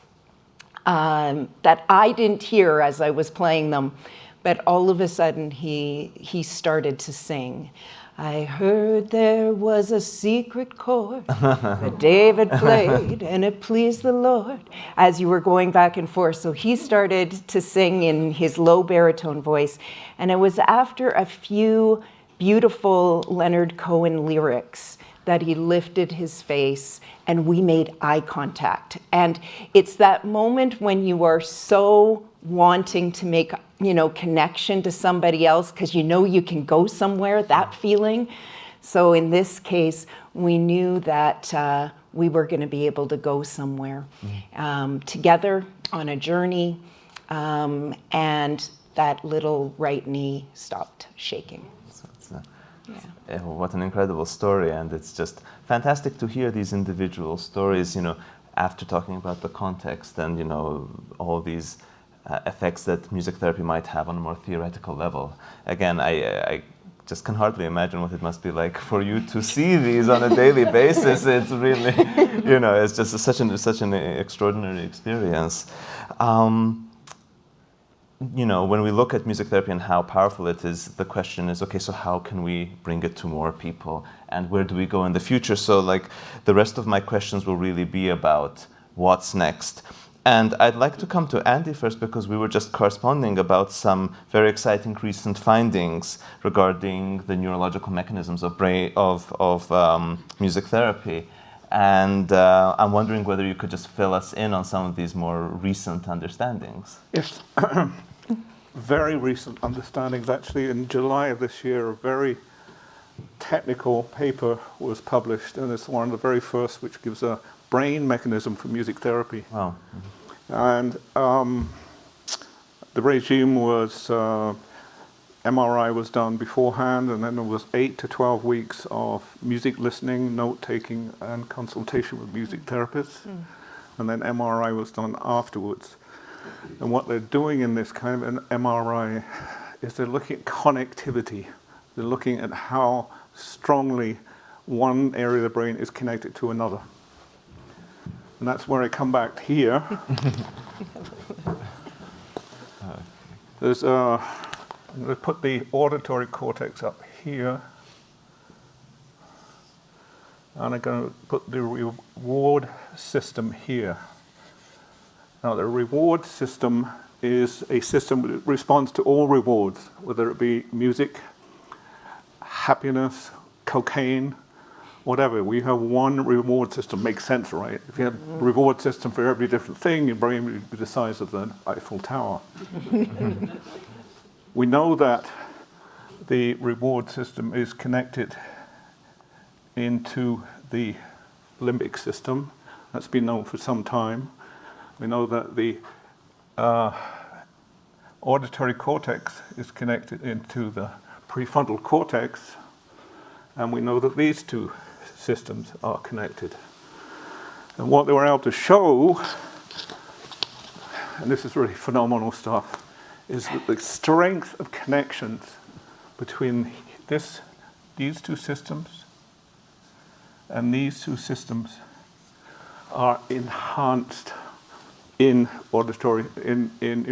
that I didn't hear as I was playing them, but all of a sudden he started to sing. I heard there was a secret chord that David played, and it pleased the Lord, as you were going back and forth. So he started to sing in his low baritone voice, and it was after a few beautiful Leonard Cohen lyrics that he lifted his face and we made eye contact. And it's that moment when you are so wanting to make, connection to somebody else because you can go somewhere, that feeling. So in this case, we knew that we were going to be able to go somewhere together on a journey, and that little right knee stopped shaking. What an incredible story, and it's just fantastic to hear these individual stories, after talking about the context and, all these effects that music therapy might have on a more theoretical level. Again, I just can hardly imagine what it must be like for you to see these on a daily basis. It's really, it's just such an extraordinary experience. When we look at music therapy and how powerful it is, the question is, okay, so how can we bring it to more people? And where do we go in the future? So the rest of my questions will really be about what's next. And I'd like to come to Andy first, because we were just corresponding about some very exciting recent findings regarding the neurological mechanisms of music therapy. And I'm wondering whether you could just fill us in on some of these more recent understandings. Yes, very recent understandings. Actually, in July of this year, a very technical paper was published, and it's one of the very first which gives a brain mechanism for music therapy. Wow. And the regime was MRI was done beforehand, and then there was 8 to 12 weeks of music listening, note-taking, and consultation with music therapists. And then MRI was done afterwards. And what they're doing in this kind of an MRI is they're looking at connectivity. They're looking at how strongly one area of the brain is connected to another. And that's where I come back here. There's I'm going to put the auditory cortex up here. And I'm going to put the reward system here. Now, the reward system is a system that responds to all rewards, whether it be music, happiness, cocaine, whatever. We have one reward system. Makes sense, right? If you had a reward system for every different thing, your brain would be the size of the Eiffel Tower. We know that the reward system is connected into the limbic system. That's been known for some time. We know that the auditory cortex is connected into the prefrontal cortex, and we know that these two systems are connected. And what they were able to show, and this is really phenomenal stuff, is that the strength of connections between these two systems and these two systems are enhanced in auditory, in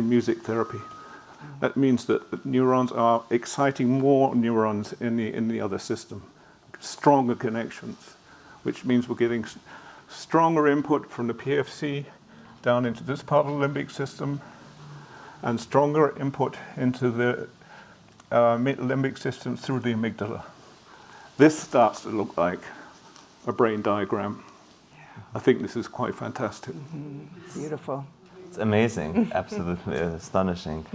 music therapy. That means that the neurons are exciting more neurons in the other system, stronger connections, which means we're getting stronger input from the PFC down into this part of the limbic system, and stronger input into the limbic system through the amygdala. This starts to look like a brain diagram. I think this is quite fantastic. Beautiful. It's amazing, absolutely astonishing.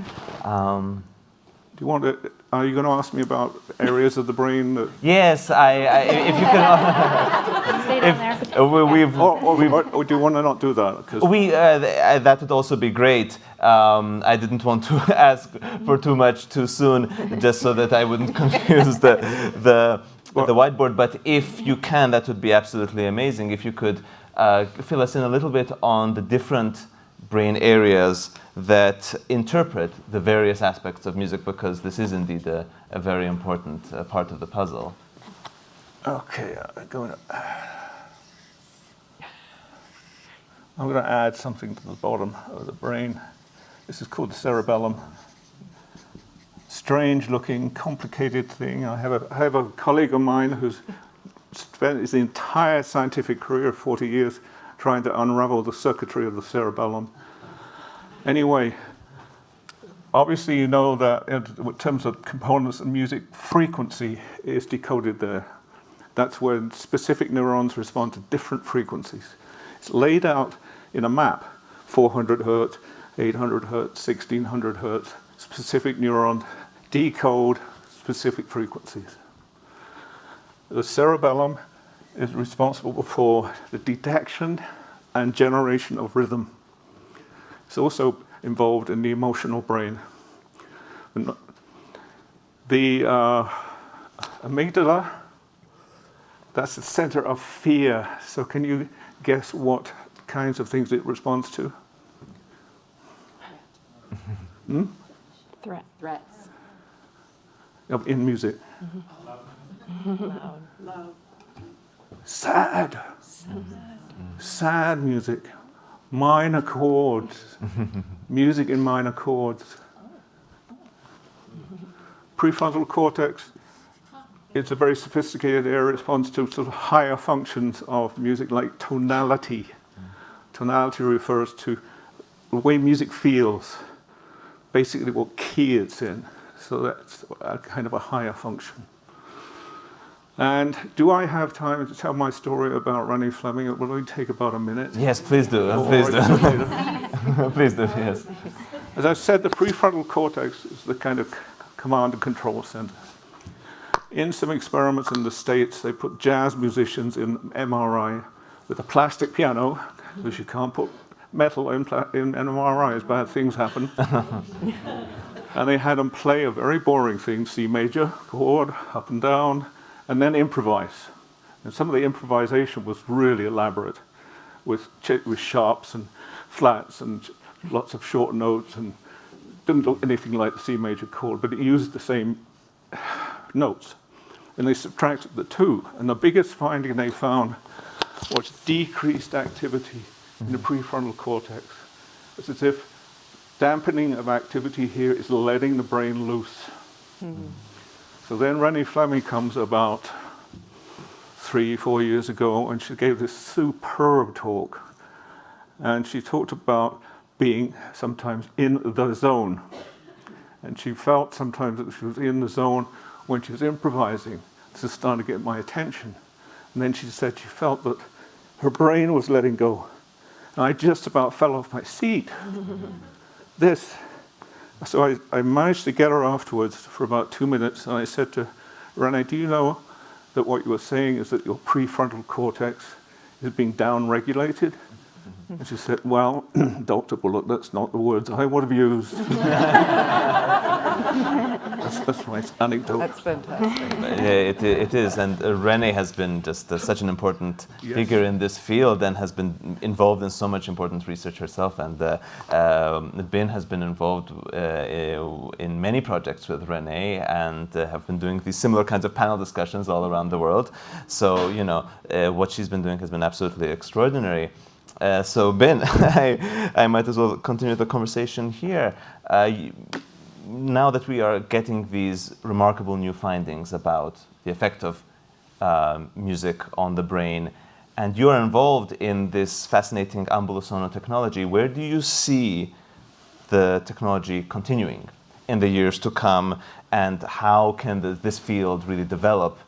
Do you want to? Are you going to ask me about areas of the brain that? Yes, if you can. Stay down there. Or do you want to not do that? 'Cause That would also be great. I didn't want to ask for too much too soon, just so that I wouldn't confuse the whiteboard. But if you can, that would be absolutely amazing. If you could fill us in a little bit on the different brain areas that interpret the various aspects of music, because this is indeed a very important part of the puzzle. Okay, I'm going to add something to the bottom of the brain. This is called the cerebellum. Strange looking, complicated thing. I have a colleague of mine who's spent his entire scientific career, 40 years, trying to unravel the circuitry of the cerebellum. Anyway, obviously you know that in terms of components of music, frequency is decoded there. That's when specific neurons respond to different frequencies. It's laid out in a map, 400 hertz, 800 hertz, 1600 hertz, specific neurons decode specific frequencies. The cerebellum is responsible for the detection and generation of rhythm. It's also involved in the emotional brain. The amygdala, that's the center of fear. So can you guess what kinds of things it responds to? Threats. In music. Loud. Sad. Sad music. Minor chords. Music in minor chords. Prefrontal cortex. It's a very sophisticated area. It responds to sort of higher functions of music, like tonality. Tonality refers to the way music feels, basically what key it's in. So that's a kind of a higher function. And do I have time to tell my story about Rennie Fleming? It will only take about a minute. Yes, please do. Please do. Please do, yes. As I said, the prefrontal cortex is the kind of command and control center. In some experiments in the States, they put jazz musicians in MRI with a plastic piano, because you can't put metal in MRIs, bad things happen. And they had them play a very boring thing, C major chord, up and down, and then improvise. And some of the improvisation was really elaborate, with sharps and flats and lots of short notes, and didn't look anything like the C major chord, but it used the same notes. And they subtracted the two, and the biggest finding they found was decreased activity in the prefrontal cortex. It's as if dampening of activity here is letting the brain loose. So then Rennie Fleming comes about 3-4 years ago, and she gave this superb talk. And she talked about being sometimes in the zone. And she felt sometimes that she was in the zone when she was improvising. This is starting to get my attention. And then she said she felt that her brain was letting go. And I just about fell off my seat. So I managed to get her afterwards for about 2 minutes, and I said to Renee, do you know that what you were saying is that your prefrontal cortex is being down-regulated? And she said, well, Dr. Bullock, that's not the words I would have used. That's my anecdote. That's fantastic. Yeah, it is, and Renee has been just such an important figure in this field, and has been involved in so much important research herself. And Bin has been involved in many projects with Renee, and have been doing these similar kinds of panel discussions all around the world. So what she's been doing has been absolutely extraordinary. So Ben, I might as well continue the conversation here. Now that we are getting these remarkable new findings about the effect of music on the brain, and you're involved in this fascinating ambulosonal technology, where do you see the technology continuing in the years to come, and how can this field really develop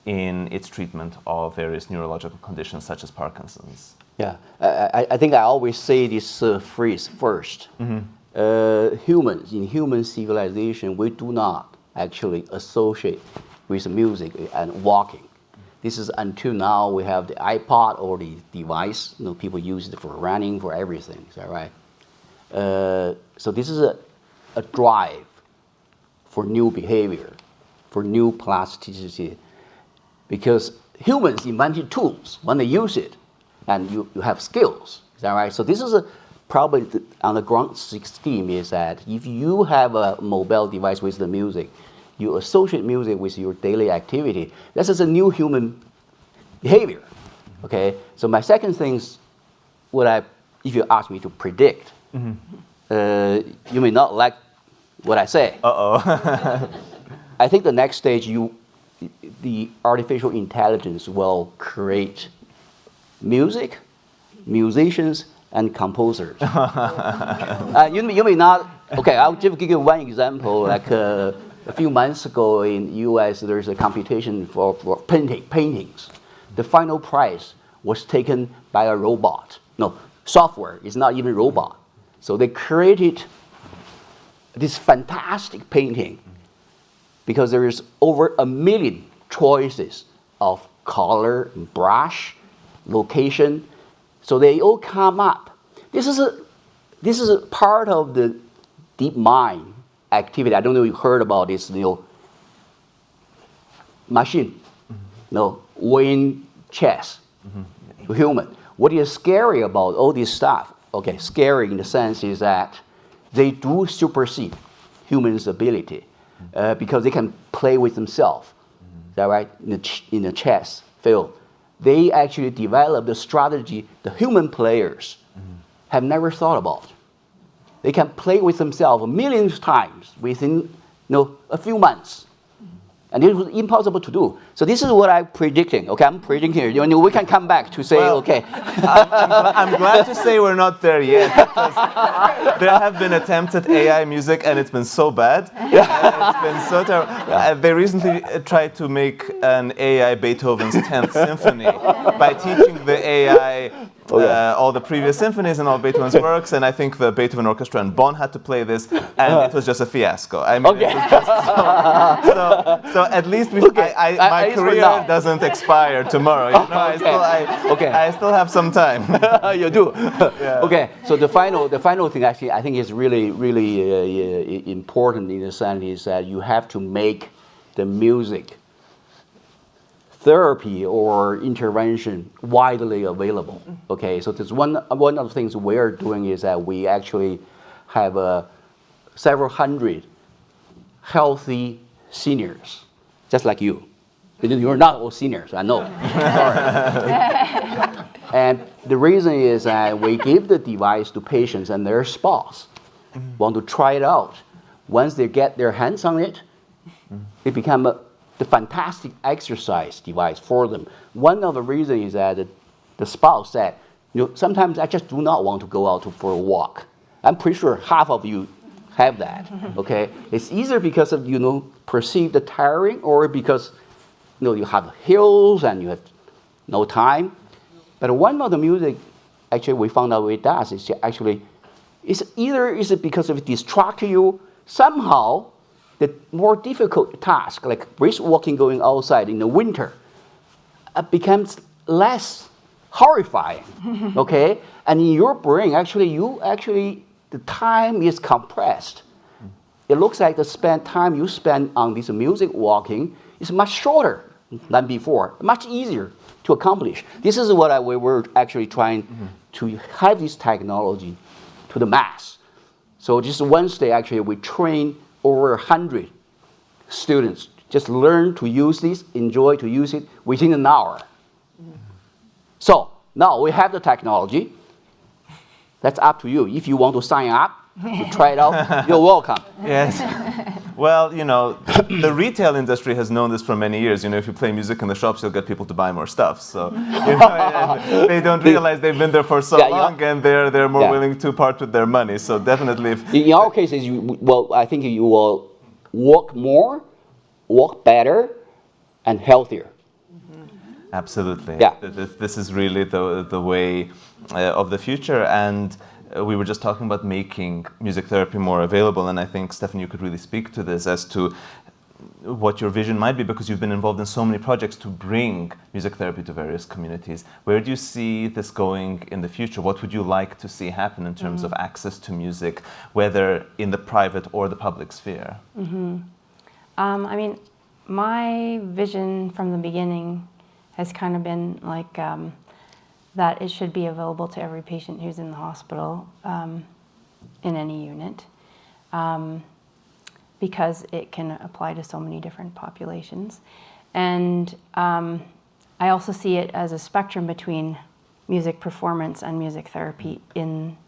in its treatment of various neurological conditions such as Parkinson's? Yeah, I think I always say this phrase first. Humans, in human civilization, we do not actually associate with music and walking. This is until now we have the iPod or the device. People use it for running, for everything. Is that right? So this is a drive for new behavior, for new plasticity, because humans invented tools when they use it. And you have skills, is that right? So this is probably on the ground scheme is that if you have a mobile device with the music, you associate music with your daily activity. This is a new human behavior, okay? So my second thing is, if you ask me to predict, you may not like what I say. I think the next stage, the artificial intelligence will create music, musicians, and composers. You may not. Okay, I'll just give you one example. Like a few months ago in U.S., there's a competition for paintings. The final prize was taken by a robot. No, software. It's not even robot. So they created this fantastic painting because there is over 1 million choices of color, brush, location, so they all come up. This is a part of the deep mind activity. I don't know if you heard about this, machine, weighing chess, human. What is scary about all this stuff? Okay, scary in the sense is that they do supersede humans' ability because they can play with themselves. Is that right? In the chess field. They actually developed a strategy the human players have never thought about. They can play with themselves millions of times within a few months. And it was impossible to do. So this is what I'm predicting. Okay, I'm predicting. We can come back to say, Well, okay. I'm glad to say we're not there yet, because there have been attempts at AI music, and it's been so bad. It's been so terrible. They recently tried to make an AI Beethoven's 10th Symphony by teaching the AI all the previous symphonies and all Beethoven's works, and I think the Beethoven Orchestra in Bonn had to play this, and it was just a fiasco. I mean, it was just so at least my career doesn't expire tomorrow. You know, I still have some time. You do. Okay. So the final thing actually I think is really important in the sense is that you have to make the music therapy or intervention widely available. Okay, so there's one of the things we're doing is that we actually have several hundred healthy seniors, just like you. You're not all seniors, I know. Sorry. And the reason is that we give the device to patients and their spouse want to try it out. Once they get their hands on it, it becomes the fantastic exercise device for them. One of the reasons is that the spouse said, sometimes I just do not want to go out for a walk. I'm pretty sure half of you have that. Okay, it's either because of perceived tiring, or because you have hills and you have no time. But one of the music actually we found out it does is actually it's because of it distract you somehow. The more difficult task, like brisk walking, going outside in the winter, becomes less horrifying, okay? And in your brain, the time is compressed. It looks like the time you spend on this music walking is much shorter than before, much easier to accomplish. This is what we were actually trying to have this technology to the mass. So just Wednesday, actually, we train over 100 students. Just learn to use this, enjoy to use it within an hour. So now we have the technology. That's up to you. If you want to sign up to try it out, you're welcome. Yes. Well, the retail industry has known this for many years. If you play music in the shops, you'll get people to buy more stuff. So and they don't realize they've been there for so long, and they're more willing to part with their money. So definitely, in our cases, I think you will walk more, walk better, and healthier. Absolutely. Yeah. This is really the way of the future, and we were just talking about making music therapy more available, and I think, Stefan, you could really speak to this as to what your vision might be, because you've been involved in so many projects to bring music therapy to various communities. Where do you see this going in the future? What would you like to see happen in terms of access to music, whether in the private or the public sphere? I mean, my vision from the beginning has kind of been like that it should be available to every patient who's in the hospital in any unit, because it can apply to so many different populations. And I also see it as a spectrum between music performance and music therapy in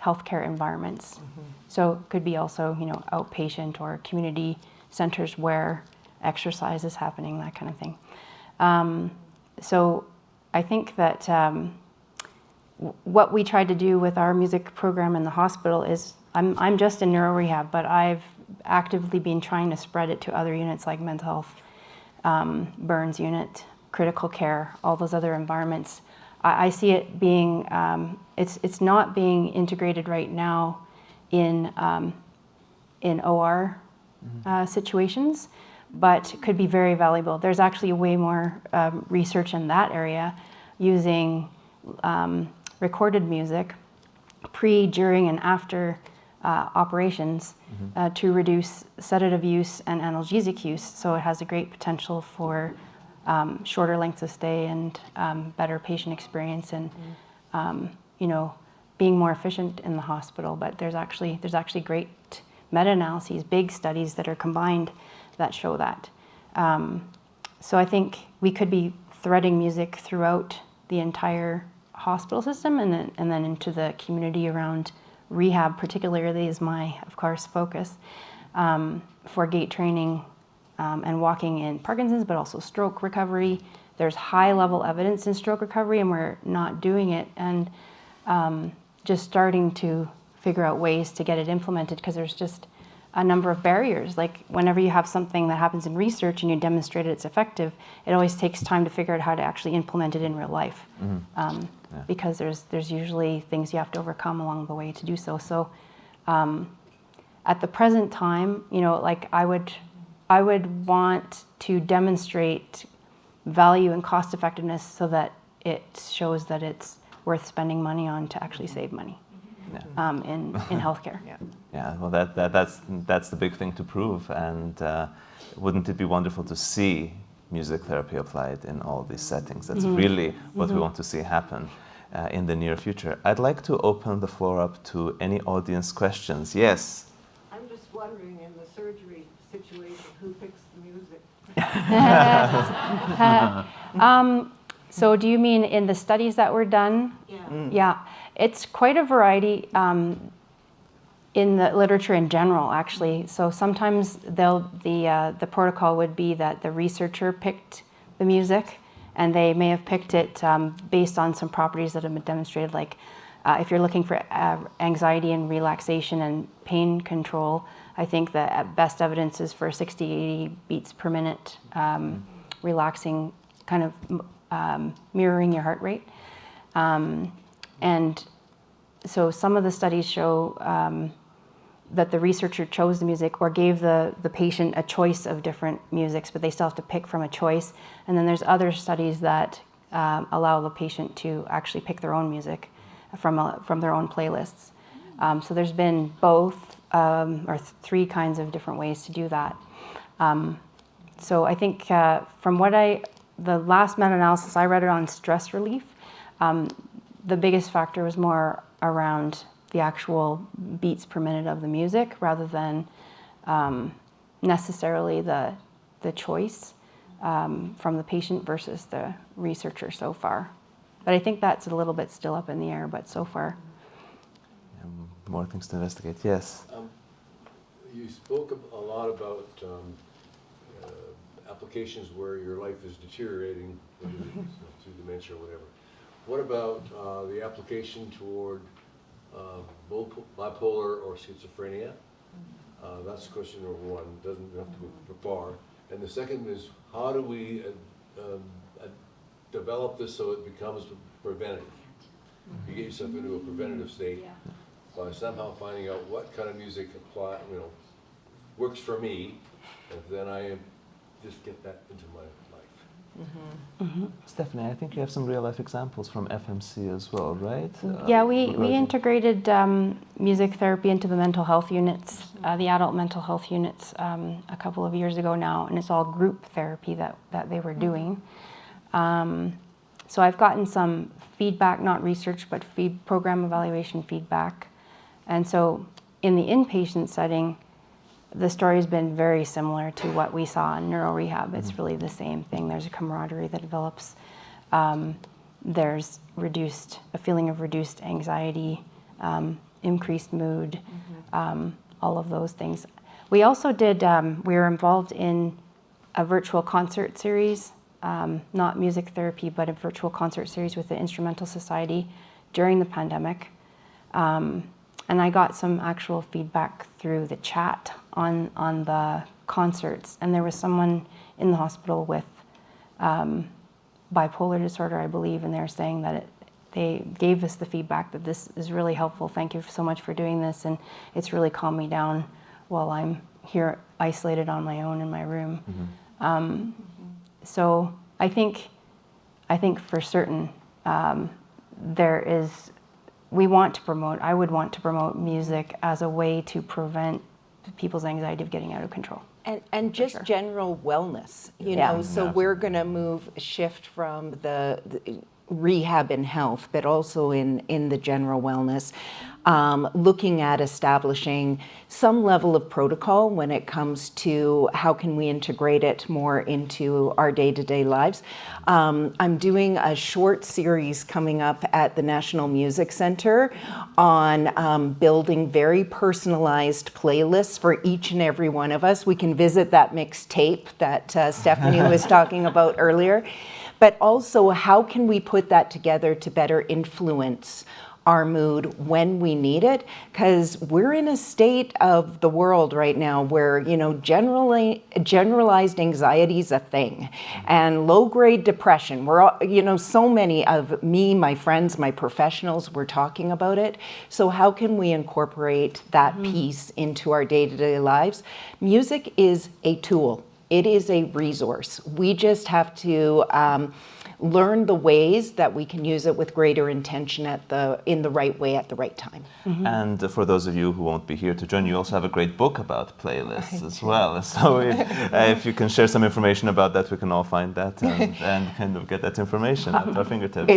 healthcare environments. So it could be also, outpatient or community centers where exercise is happening, that kind of thing. So I think that what we tried to do with our music program in the hospital is, I'm just in neuro rehab, but I've actively been trying to spread it to other units like mental health, burns unit, critical care, all those other environments. I see it being, it's not being integrated right now in OR situations, but could be very valuable. There's actually way more research in that area using recorded music pre, during, and after operations to reduce sedative use and analgesic use. So it has a great potential for shorter lengths of stay and better patient experience and being more efficient in the hospital. But there's actually great meta-analyses, big studies that are combined that show that. So I think we could be threading music throughout the entire hospital system and then into the community around rehab particularly is my, of course, focus. for gait training and walking in Parkinson's, but also stroke recovery. There's high-level evidence in stroke recovery, and we're not doing it, and just starting to figure out ways to get it implemented, because there's just a number of barriers. Like whenever you have something that happens in research and you demonstrate it's effective, it always takes time to figure out how to actually implement it in real life, because there's usually things you have to overcome along the way to do so. So at the present time, you know, like I would want to demonstrate value and cost effectiveness so that it shows that it's worth spending money on to actually save money in healthcare. Yeah, well, that's the big thing to prove, and wouldn't it be wonderful to see music therapy applied in all these settings? That's really what we want to see happen in the near future. I'd like to open the floor up to any audience questions. Yes? I'm just wondering, in the surgery situation, who picks the music? So do you mean in the studies that were done? Yeah. Yeah, it's quite a variety in the literature in general, actually. So sometimes the protocol would be that the researcher picked the music, and they may have picked it based on some properties that have been demonstrated, like if you're looking for anxiety and relaxation and pain control, I think the best evidence is for 60, 80 beats per minute, relaxing, kind of mirroring your heart rate. And so some of the studies show that the researcher chose the music or gave the patient a choice of different musics, but they still have to pick from a choice. And then there's other studies that allow the patient to actually pick their own music from their own playlists. So there's been both, or three kinds of different ways to do that. So I think from the last meta-analysis, I read it on stress relief. The biggest factor was more around the actual beats per minute of the music rather than necessarily the choice from the patient versus the researcher so far. But I think that's a little bit still up in the air, but so far. More things to investigate. Yes? You spoke a lot about applications where your life is deteriorating through dementia or whatever. What about the application toward bipolar or schizophrenia? That's question number one. Doesn't have to go far. And the second is, how do we develop this so it becomes preventative? You get yourself into a preventative state by somehow finding out what kind of music works for me, and then I just get that into my life. Stephanie, I think you have some real-life examples from FMC as well, right? Yeah, we integrated music therapy into the mental health units, the adult mental health units, a couple of years ago now, and it's all group therapy that they were doing. So I've gotten some feedback, not research, but program evaluation feedback. And so in the inpatient setting, the story has been very similar to what we saw in neurorehab. It's really the same thing. There's a camaraderie that develops. There's a feeling of reduced anxiety, increased mood, all of those things. We also did, we were involved in a virtual concert series, not music therapy, but a virtual concert series with the Instrumental Society during the pandemic. And I got some actual feedback through the chat on the concerts. And there was someone in the hospital with bipolar disorder, I believe, and they were saying that they gave us the feedback that this is really helpful. Thank you so much for doing this, and it's really calmed me down while I'm here isolated on my own in my room. So I think for certain I would want to promote music as a way to prevent people's anxiety of getting out of control. And just general wellness, you know, so we're going to shift from rehab and health, but also in the general wellness, looking at establishing some level of protocol when it comes to how can we integrate it more into our day-to-day lives. I'm doing a short series coming up at the National Music Center on building very personalized playlists for each and every one of us. We can visit that mixed tape that Stephanie was talking about earlier. But also, how can we put that together to better influence our mood when we need it? Because we're in a state of the world right now where, you know, generalized anxiety is a thing, and low-grade depression. We're all, you know, so many of me, my friends, my professionals, we're talking about it. So how can we incorporate that piece into our day-to-day lives? Music is a tool. It is a resource. We just have to learn the ways that we can use it with greater intention in the right way at the right time. And for those of you who won't be here to join, you also have a great book about playlists as well. So if you can share some information about that, we can all find that and kind of get that information at our fingertips.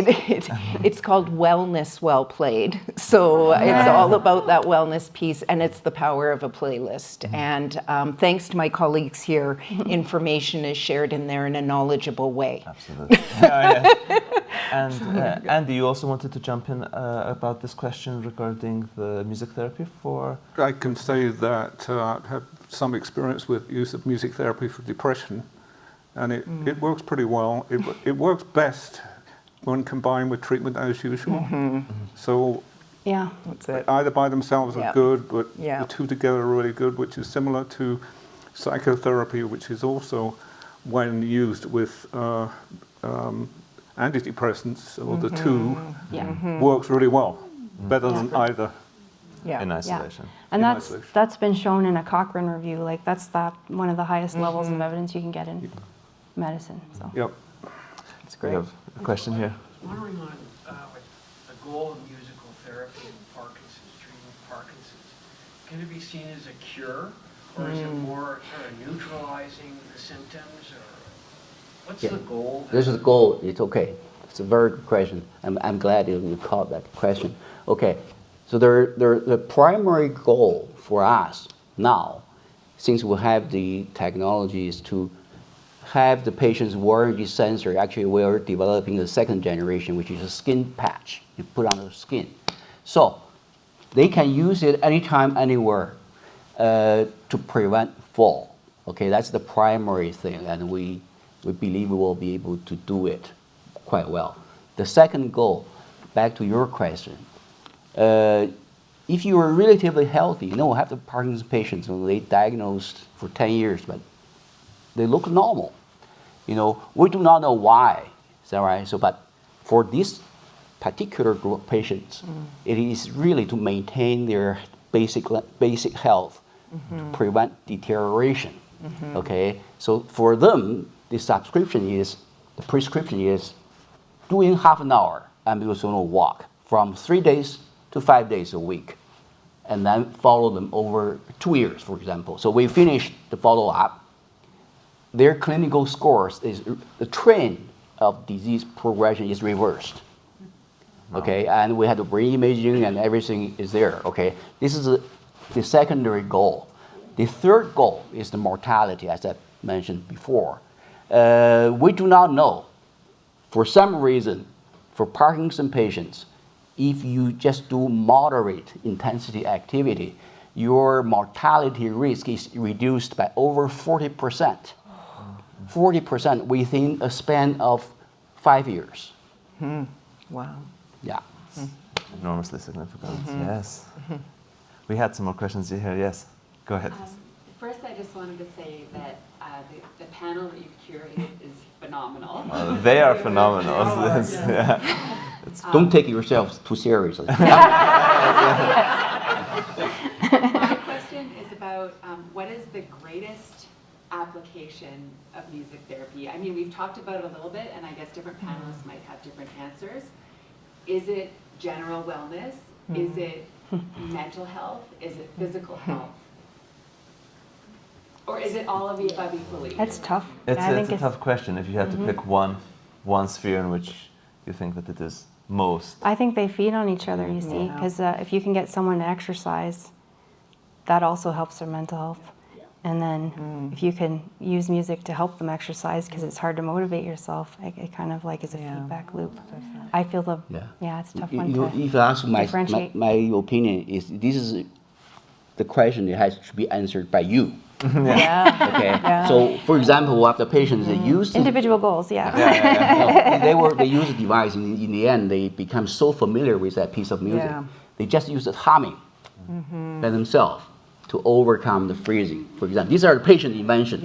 It's called Wellness Well Played. So it's all about that wellness piece, and it's the power of a playlist. And thanks to my colleagues here, information is shared in there in a knowledgeable way. Absolutely. And Andy, you also wanted to jump in about this question regarding the music therapy for... I can say that I have some experience with use of music therapy for depression, and it works pretty well. It works best when combined with treatment as usual. So Yeah. That's it. either by themselves are good, but Yeah. the two together are really good, which is similar to psychotherapy, which is also when used with antidepressants, or the two, works really well, better than either. in isolation. And In that's isolation. that's been shown in a Cochrane review. Like that's one of the highest levels of evidence you can get in medicine. So Yep. It's We great. have a question here. Wondering on like the goal of musical therapy in Parkinson's, treating Parkinson's. Can it be seen as a cure, or is it more sort of neutralizing the symptoms, or what's the goal? This is the goal. It's okay. It's a very good question. I'm glad you caught that question. Okay, so the primary goal for us now, since we have the technology, is to have the patients wearing this sensor. Actually, we are developing the second generation, which is a skin patch you put on the skin. So they can use it anytime, anywhere to prevent fall. Okay, that's the primary thing, and we believe we will be able to do it quite well. The second goal, back to your question, if you are relatively healthy, you know, we have the Parkinson's patients when they diagnosed for 10 years, but they look normal. You know, we do not know why. Is that right? So, but for this particular group of patients, it is really to maintain their basic health, to prevent deterioration. Okay, so for them, the prescription is doing half an hour ambulatory walk from 3 days to 5 days a week, and then follow them over 2 years, for example. So we finish the follow-up. Their clinical scores the trend of disease progression is reversed. Okay, and we had the brain imaging and everything is there. Okay, this is the secondary goal. The third goal is the mortality, as I mentioned before. We do not know, for some reason, for Parkinson patients, if you just do moderate intensity activity, your mortality risk is reduced by over 40%. 40% within a span of 5 years. Wow. Yeah. Enormously significant, yes. We had some more questions here, yes. Go ahead. First, I just wanted to say that the panel that you've curated is phenomenal. They are phenomenal. Yeah. Don't take yourselves too seriously. My question is about what is the greatest application of music therapy? I mean, we've talked about it a little bit, and I guess different panelists might have different answers. Is it general wellness? Is it mental health? Is it physical health? Or is it all of the above equally? that's tough. It's I think a tough question. If you had to pick one sphere in which you think that it is most? I think they feed on each other, you see, because if you can get someone to exercise, that also helps their mental health. And then if you can use music to help them exercise, because it's hard to motivate yourself, it kind of like is a feedback loop. I feel it's a tough one to If you ask differentiate. my opinion, is this is the question that has to be answered by you. Okay. So, for example, what the patients they use Individual goals, they use the device. In the end, they become so familiar with that piece of music, they just use it humming by themselves to overcome the freezing. For example, these are the patient invention.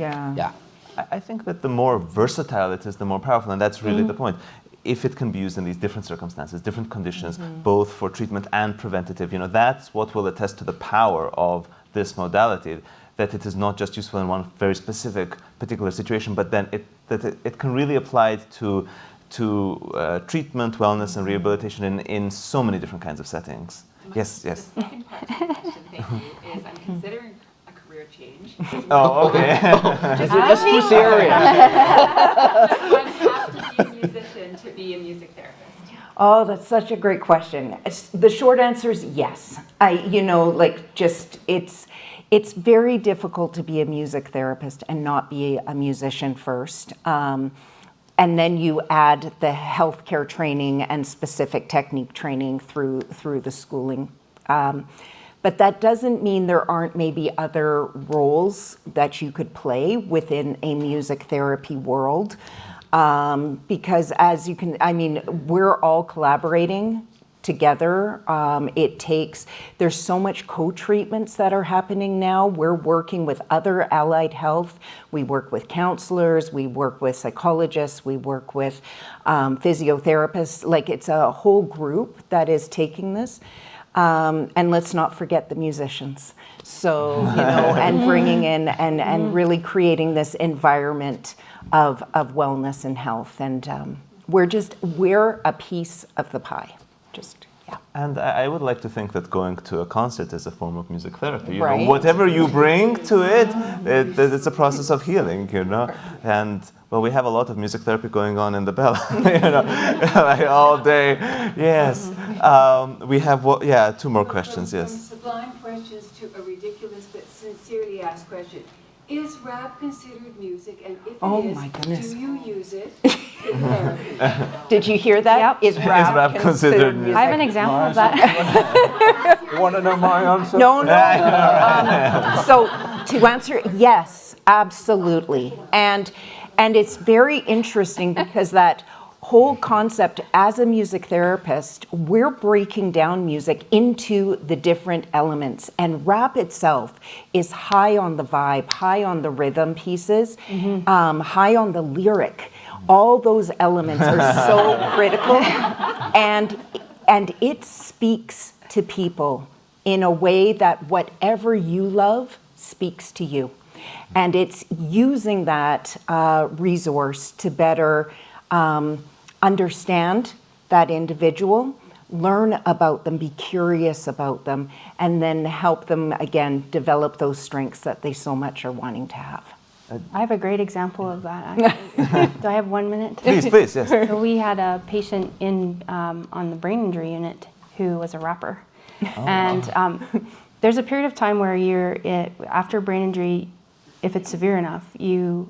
I think that the more versatile it is, the more powerful, and that's really the point. If it can be used in these different circumstances, different conditions, both for treatment and preventative, that's what will attest to the power of this modality, that it is not just useful in one very specific, particular situation, but then it can really apply to treatment, wellness, and rehabilitation in so many different kinds of settings. Yes. The second part of the question, thank you, is I'm considering a career change. Oh, okay. That's too serious. One have to be a musician to be a music therapist. Oh, that's such a great question. The short answer is yes. It's very difficult to be a music therapist and not be a musician first. And then you add the healthcare training and specific technique training through the schooling. But that doesn't mean there aren't maybe other roles that you could play within a music therapy world. Because as you can, we're all collaborating together. There's so much co-treatments that are happening now. We're working with other allied health. We work with counselors, we work with psychologists, we work with physiotherapists. Like, it's a whole group that is taking this. And let's not forget the musicians. So, and bringing in and really creating this environment of wellness and health. And we're a piece of the pie. And I would like to think that going to a concert is a form of music therapy. Right. Whatever you bring to it's a process of healing, And well, we have a lot of music therapy going on in the Bella, like all day. Yes. We have two more questions. From Yes. sublime questions to a ridiculous but sincerely asked question. Is rap considered music? And if Oh it is, my goodness. do you use it in therapy? Did you hear that? Yep. Is rap considered music? I have an example of that. You want to know my answer? No. So to answer, yes, absolutely. And it's very interesting because that whole concept, as a music therapist, we're breaking down music into the different elements. And rap itself is high on the vibe, high on the rhythm pieces, high on the lyric. All those elements are so critical. And it speaks to people in a way that whatever you love speaks to you. And it's using that resource to better understand that individual, learn about them, be curious about them, and then help them, again, develop those strengths that they so much are wanting to have. I have a great example of that, actually. Do I have 1 minute? Please, yes. So we had a patient on the brain injury unit who was a rapper. And there's a period of time where after brain injury, if it's severe enough, you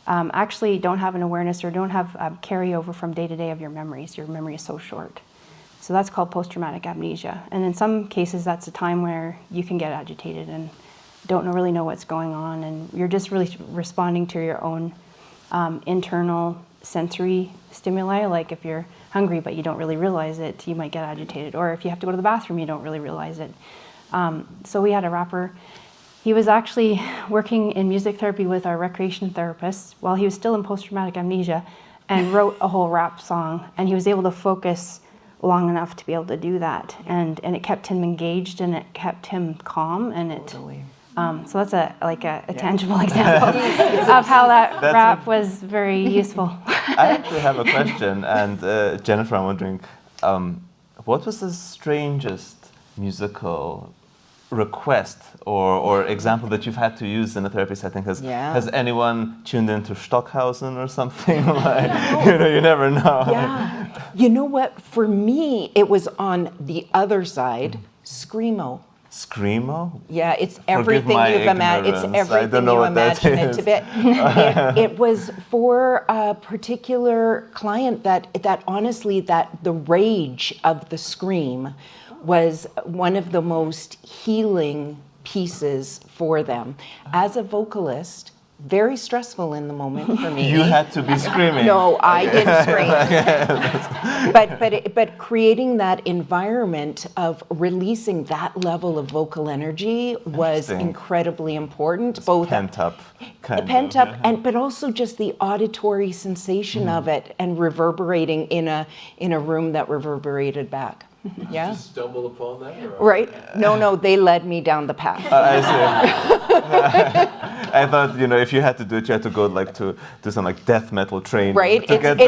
actually don't have an awareness or don't have carryover from day to day of your memories. Your memory is so short. So that's called post-traumatic amnesia. And in some cases, that's a time where you can get agitated and don't really know what's going on, and you're just really responding to your own internal sensory stimuli. Like if you're hungry but you don't really realize it, you might get agitated. Or if you have to go to the bathroom, you don't really realize it. So we had a rapper. He was actually working in music therapy with our recreation therapists while he was still in post-traumatic amnesia, and wrote a whole rap song. And he was able to focus long enough to be able to do that. And it kept him engaged, and it kept him calm. And so that's a tangible example of how that rap was very useful. I actually have a question, and Jennifer, I'm wondering, what was the strangest musical request or example that you've had to use in a therapy setting? Has anyone tuned into Stockhausen or something? Like, you never know. Yeah. You know what? For me, it was on the other side, Screamo. Screamo? Yeah, it's Forgive everything my you've imagined. It's ignorance. I everything don't know you what that imagine it is. to be. It was for a particular client that honestly, that the rage of the scream was one of the most healing pieces for them. As a vocalist, very stressful in the moment for me. You had to be screaming. No, I didn't scream. But creating that environment of releasing that level of vocal energy was incredibly important. Both pent up, pent up, but also just the auditory sensation of it and reverberating in a room that reverberated back. Yeah. Did you stumble upon that? Or? Right? No, they led me down the path. I see. I thought, if you had to do it, you had to go to do some death metal training. Right? It's so bad.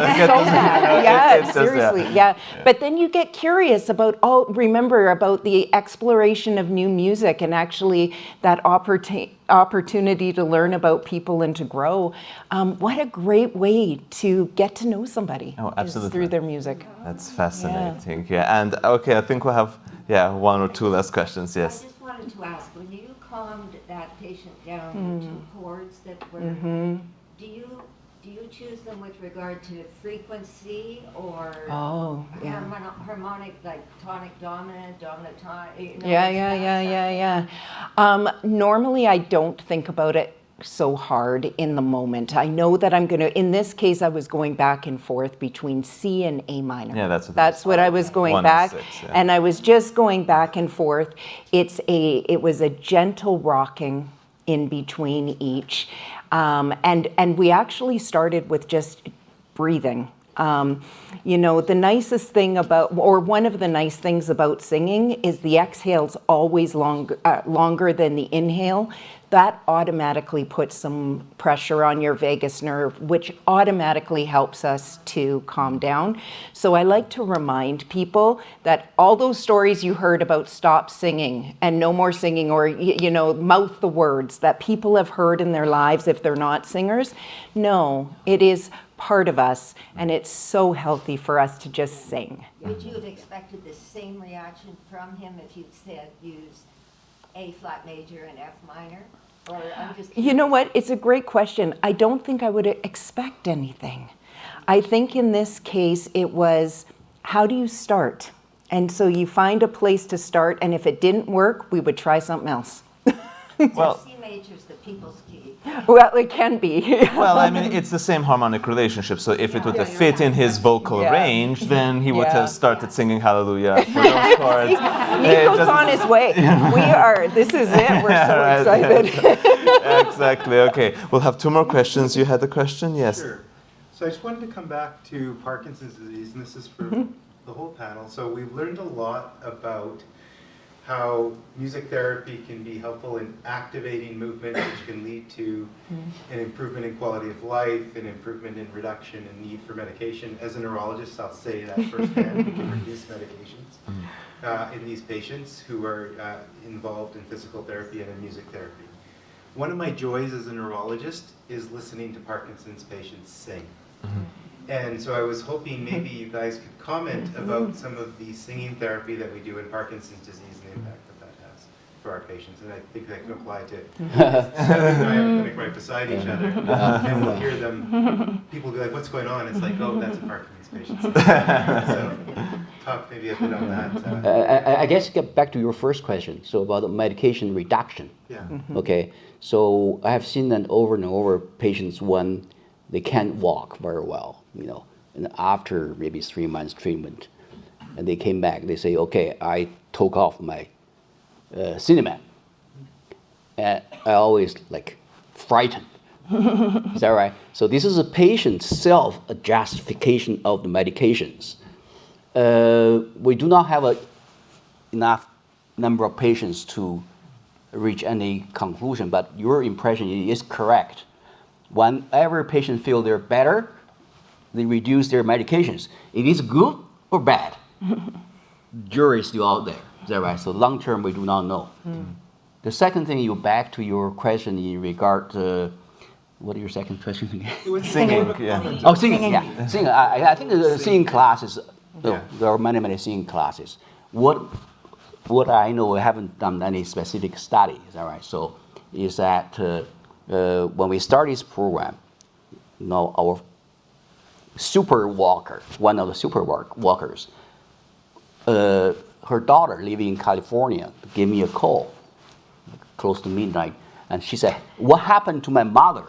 Yeah, seriously. Yeah. But then you get curious about about the exploration of new music and actually that opportunity to learn about people and to grow. What a great way to get to know somebody. Oh, absolutely. Is through their music. That's fascinating. Yeah. And okay, I think we'll have one or two last questions. Yes. I just wanted to ask, when you calmed that patient down to 2 chords that were, do you choose them with regard to frequency or harmonic, like tonic dominant, dominant tonic? Yeah. Normally I don't think about it so hard in the moment. I know that I'm going to, in this case, I was going back and forth between C and A minor. Yeah, that's what I was going back. 1 and 6, and I was just going back and forth. It was a gentle rocking in between each. And we actually started with just breathing. The nicest thing one of the nice things about singing is the exhale's always longer than the inhale. That automatically puts some pressure on your vagus nerve, which automatically helps us to calm down. So I like to remind people that all those stories you heard about stop singing and no more singing or, mouth the words that people have heard in their lives if they're not singers. No, it is part of us, and it's so healthy for us to just sing. Would you have expected the same reaction from him if you'd said use A flat major and F minor? Or I'm just You know what? It's a great question. I don't think I would expect anything. I think in this case it was, how do you start? And so you find a place to start, and if it didn't work, we would try something else. Well, C major's the people's key. Well, it can be. Well, I mean, it's the same harmonic relationship. So if it would have fit in his vocal range, then he would have started singing Hallelujah for those chords. Nico's on his way. This is it. We're so excited. Exactly. Okay. We'll have 2 more questions. You had a question? Yes. Sure. So I just wanted to come back to Parkinson's disease, and this is for the whole panel. So we've learned a lot about how music therapy can be helpful in activating movement, which can lead to an improvement in quality of life, an improvement in reduction in need for medication. As a neurologist, I'll say that firsthand. We can reduce medications in these patients who are involved in physical therapy and in music therapy. One of my joys as a neurologist is listening to Parkinson's patients sing. And so I was hoping maybe you guys could comment about some of the singing therapy that we do in Parkinson's disease and the impact that has for our patients. And I think that can apply to I have a clinic right beside each other. And we'll hear them, people be like, what's going on? It's like, oh, that's a Parkinson's patient. So talk maybe a bit on that. I guess get back to your first question. So about the medication reduction. Yeah. Okay. So I have seen that over and over patients when they can't walk very well, and after maybe 3 months treatment, and they came back, they say, okay, I took off my Cinemat. And I always frightened. Is that right? So this is a patient's self-justification of the medications. We do not have enough number of patients to reach any conclusion, but your impression is correct. Whenever patient feel they're better, they reduce their medications. It is good or bad? jury is still out there. Is that right? So long term, we do not know. The second thing, you back to your question in regard to, what is your second question again? It was Singing, yeah. Oh, singing, yeah. Singing. I think the singing classes, Yeah. there are many singing classes. What I know, I haven't done any specific study, is that right? So, is that when we start this program, our super walker, one of the super walkers, her daughter living in California gave me a call close to midnight, and she said, "What happened to my mother?"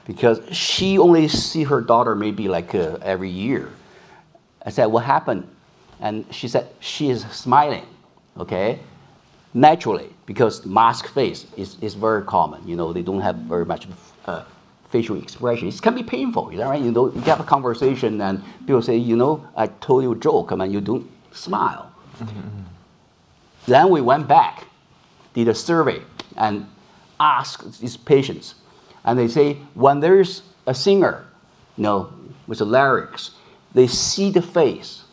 Because she only see her daughter maybe like every year. I said, "What happened?" And she said, "She is smiling, okay, naturally, because mask face is very common. They don't have very much facial expression. It can be painful, is that right? You have a conversation and people say, I told you a joke, you don't smile." Then we went back, did a survey, and asked these patients. And they say, when there's a singer, with the lyrics, they see the face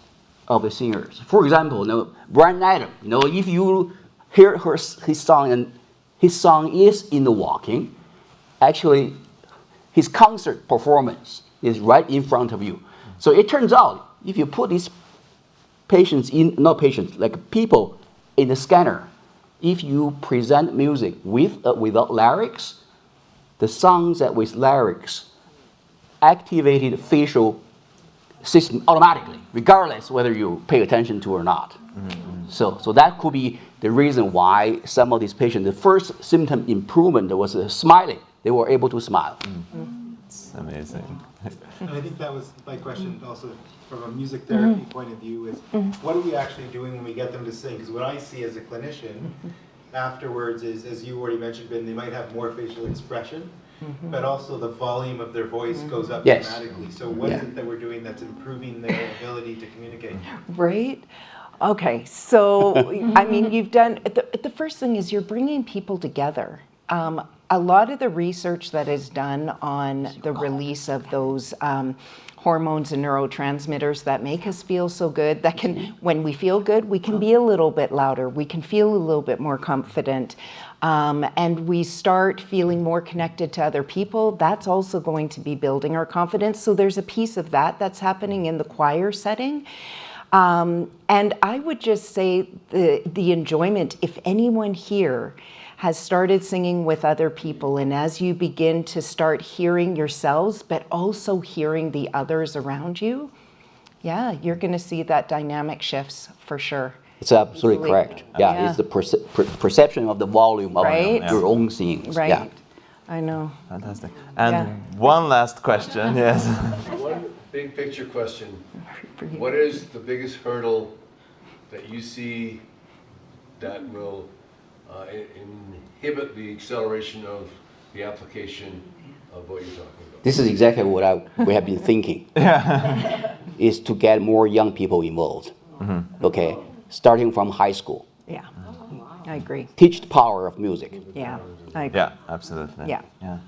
of the singers. For example, Brian Adams, if you hear his song, and his song is in the walking, actually, his concert performance is right in front of you. So it turns out, if you put these people in the scanner, if you present music without lyrics, the songs that with lyrics activated facial system automatically, regardless whether you pay attention to or not. So that could be the reason why some of these patients, the first symptom improvement was smiling. They were able to smile. It's amazing. And I think that was my question also from a music therapy point of view is what are we actually doing when we get them to sing? Because what I see as a clinician afterwards is, as you already mentioned, Ben, they might have more facial expression, but also the volume of their voice goes up dramatically. So what is it that we're doing that's improving their ability to communicate? Right? Okay, so you've done, the first thing is you're bringing people together. A lot of the research that is done on the release of those hormones and neurotransmitters that make us feel so good, that can, when we feel good, we can be a little bit louder, we can feel a little bit more confident, and we start feeling more connected to other people. That's also going to be building our confidence. So there's a piece of that that's happening in the choir setting. And I would just say the enjoyment, if anyone here has started singing with other people, and as you begin to start hearing yourselves, but also hearing the others around you, you're going to see that dynamic shifts for sure. It's absolutely correct. Yeah, it's the perception of the volume of your own singing. Right. Yeah. I know. Fantastic. And one last question, yes. One big picture question. What is the biggest hurdle that you see that will inhibit the acceleration of the application of what you're talking about? This is exactly what we have been thinking. Is to get more young people involved. Okay, starting from high school. Yeah, I agree. Teach the power of music. Yeah, I agree. Yeah, absolutely. Yeah.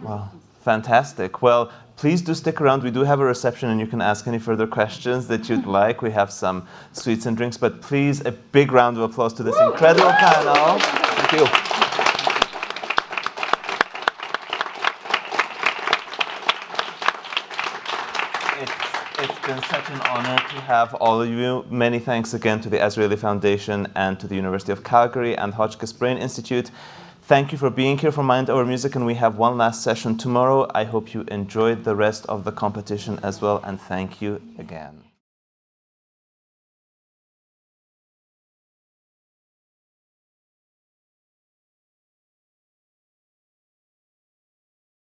Well, fantastic. Well, please do stick around. We do have a reception and you can ask any further questions that you'd like. We have some sweets and drinks, but please a big round of applause to this incredible panel. Thank you. It's been such an honor to have all of you. Many thanks again to the Azrieli Foundation and to the University of Calgary and Hotchkiss Brain Institute. Thank you for being here for Mind Over Music, and we have one last session tomorrow. I hope you enjoyed the rest of the competition as well, and thank you again.